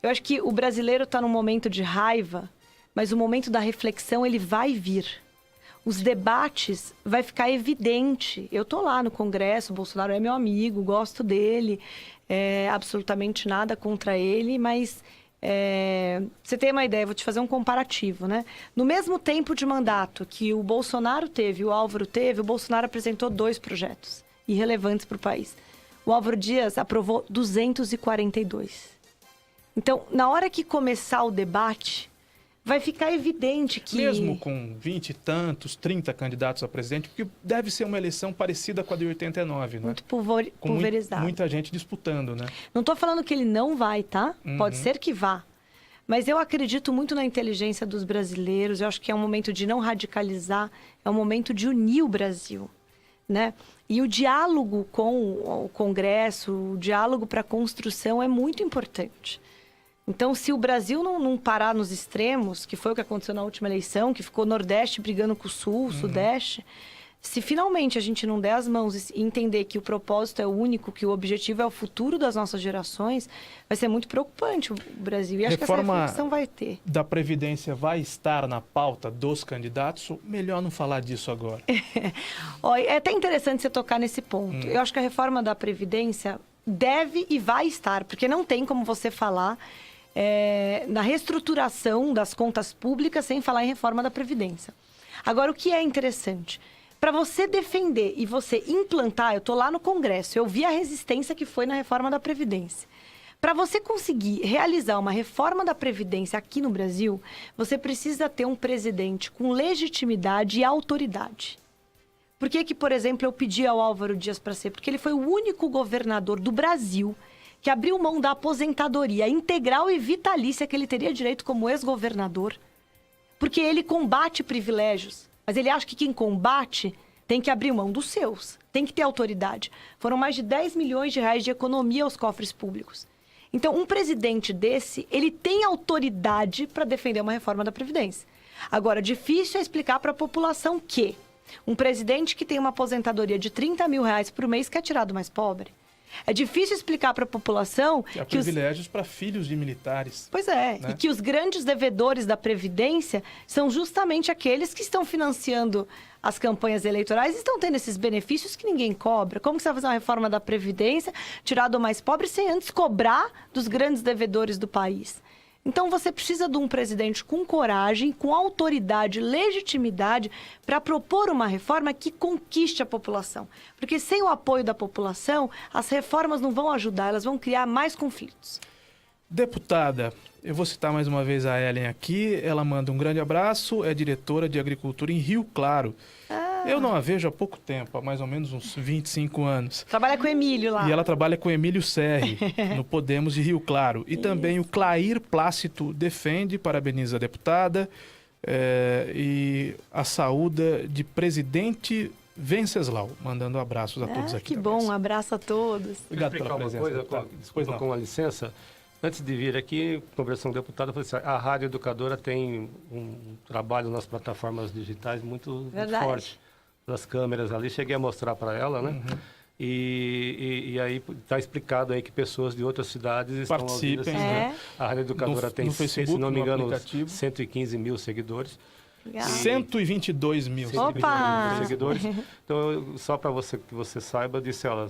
Eu acho que o brasileiro está num momento de raiva, mas o momento da reflexão, ele vai vir. Os debates, vai ficar evidente. Eu tô lá no Congresso, o Bolsonaro é meu amigo, gosto dele, absolutamente nada contra ele, mas você tem uma ideia, vou te fazer um comparativo, né? No mesmo tempo de mandato que o Bolsonaro teve, o Álvaro teve, o Bolsonaro apresentou 2 projetos irrelevantes para o país. O Álvaro Dias aprovou 242. Então, na hora que começar o debate, vai ficar evidente que... Mesmo com 20 e tantos, 30 candidatos a presidente, porque deve ser uma eleição parecida com a de 89, né? Muito pulverizado. Muita gente disputando, né? Não estou falando que ele não vai, tá? Pode ser que vá. Mas eu acredito muito na inteligência dos brasileiros. Eu acho que é um momento de não radicalizar, é um momento de unir o Brasil, né? E o diálogo com o Congresso, o diálogo para a construção é muito importante. Então, se o Brasil não parar nos extremos, que foi o que aconteceu na última eleição, que ficou o Nordeste brigando com o Sul, o Sudeste, se finalmente a gente não der as mãos e entender que o propósito é único, que o objetivo é o futuro das nossas gerações, vai ser muito preocupante o Brasil. E acho que essa reflexão vai ter. Da Previdência vai estar na pauta dos candidatos? Melhor não falar disso agora. É até interessante você tocar nesse ponto. Eu acho que a reforma da Previdência deve e vai estar, porque não tem como você falar... na reestruturação das contas públicas sem falar em reforma da Previdência. Agora, o que é interessante? Para você defender e você implantar, eu estou lá no Congresso, eu vi a resistência que foi na reforma da Previdência. Para você conseguir realizar uma reforma da Previdência aqui no Brasil, você precisa ter um presidente com legitimidade e autoridade. Por que, por exemplo, eu pedi ao Álvaro Dias para ser? Porque ele foi o único governador do Brasil que abriu mão da aposentadoria integral e vitalícia que ele teria direito como ex-governador, porque ele combate privilégios, mas ele acha que quem combate tem que abrir mão dos seus, tem que ter autoridade. Foram mais de 10 milhões de reais de economia aos cofres públicos. Então, um presidente desse, ele tem autoridade para defender uma reforma da Previdência. Agora, difícil é explicar para a população que um presidente que tem uma aposentadoria de 30 mil reais por mês quer tirar do mais pobre. É difícil explicar para a população que há privilégios para filhos de militares. Pois é, né? E que os grandes devedores da Previdência são justamente aqueles que estão financiando as campanhas eleitorais e estão tendo esses benefícios que ninguém cobra. Como que você vai fazer uma reforma da Previdência, tirar do mais pobre, sem antes cobrar dos grandes devedores do país? Então, você precisa de um presidente com coragem, com autoridade, legitimidade, para propor uma reforma que conquiste a população. Porque sem o apoio da população, as reformas não vão ajudar, elas vão criar mais conflitos. Deputada, eu vou citar mais uma vez a Ellen aqui. Ela manda um grande abraço, é diretora de Agricultura em Rio Claro. Eu não a vejo há pouco tempo, há mais ou menos uns 25 anos. Trabalha com o Emílio lá. E ela trabalha com o Emílio Serri, no Podemos de Rio Claro. E também o Clair Plácido defende, parabeniza a deputada, e a saúda de presidente Venceslau, mandando abraços a todos aqui. Que bom, um abraço a todos. Obrigado pela presença. Desculpa, com a licença. Antes de vir aqui, conversando com o deputado, eu falei assim, a Rádio Educadora tem um trabalho nas plataformas digitais muito forte. Das câmeras ali, cheguei a mostrar para ela, né? E aí está explicado aí que pessoas de outras cidades estão ouvindo assim, né? A Rádio Educadora tem, Facebook, se não me engano, 115 mil seguidores. Legal. 122 mil seguidores. Então, só para que você saiba, disse ela,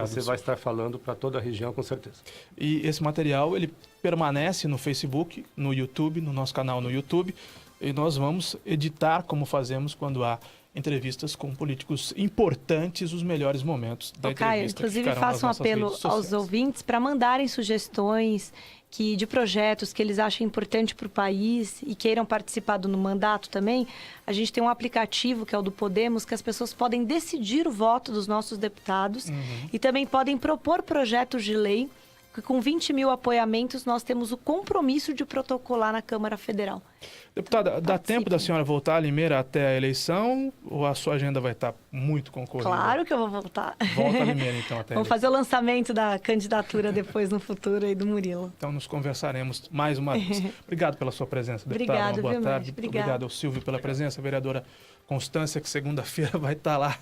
você vai estar falando para toda a região, com certeza. E esse material, ele permanece no Facebook, no YouTube, no nosso canal no YouTube, e nós vamos editar como fazemos quando há entrevistas com políticos importantes, os melhores momentos da entrevista. Inclusive, faço um apelo aos ouvintes para mandarem sugestões de projetos que eles achem importante para o país e queiram participar do mandato também. A gente tem um aplicativo, que é o do Podemos, que as pessoas podem decidir o voto dos nossos deputados e também podem propor projetos de lei, que com 20 mil apoiamentos nós temos o compromisso de protocolar na Câmara Federal. Deputada, dá tempo da senhora voltar a Limeira até a eleição ou a sua agenda vai estar muito concorrida? Claro que eu vou voltar. Volta a Limeira, então, até a Vamos fazer o lançamento da candidatura depois no futuro aí do Murilo. Então, nos conversaremos mais uma vez. Obrigado pela sua presença, deputada. Obrigado, uma boa tarde. Obrigado ao Silvio pela presença, a vereadora Constância, que segunda-feira vai estar lá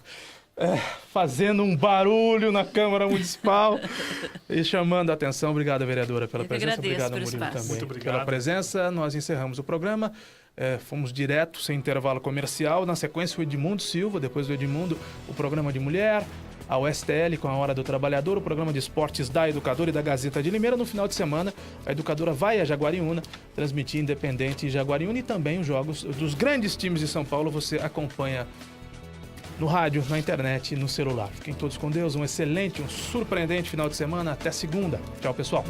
fazendo um barulho na Câmara Municipal e chamando a atenção. Obrigado, vereadora, pela presença. Obrigado, Murilo, também. Muito obrigado pela presença. Nós encerramos o programa. Fomos direto, sem intervalo comercial. Na sequência, o Edmundo Silva. Depois do Edmundo, o programa de mulher. Ao STL com a Hora do Trabalhador, o programa de esportes da Educadora e da Gazeta de Limeira. No final de semana, a Educadora vai a Jaguariúna transmitir Independente e Jaguariúna, e também os jogos dos grandes times de São Paulo você acompanha no rádio, na internet e no celular. Fiquem todos com Deus, um excelente, um surpreendente final de semana. Até segunda. Tchau, pessoal.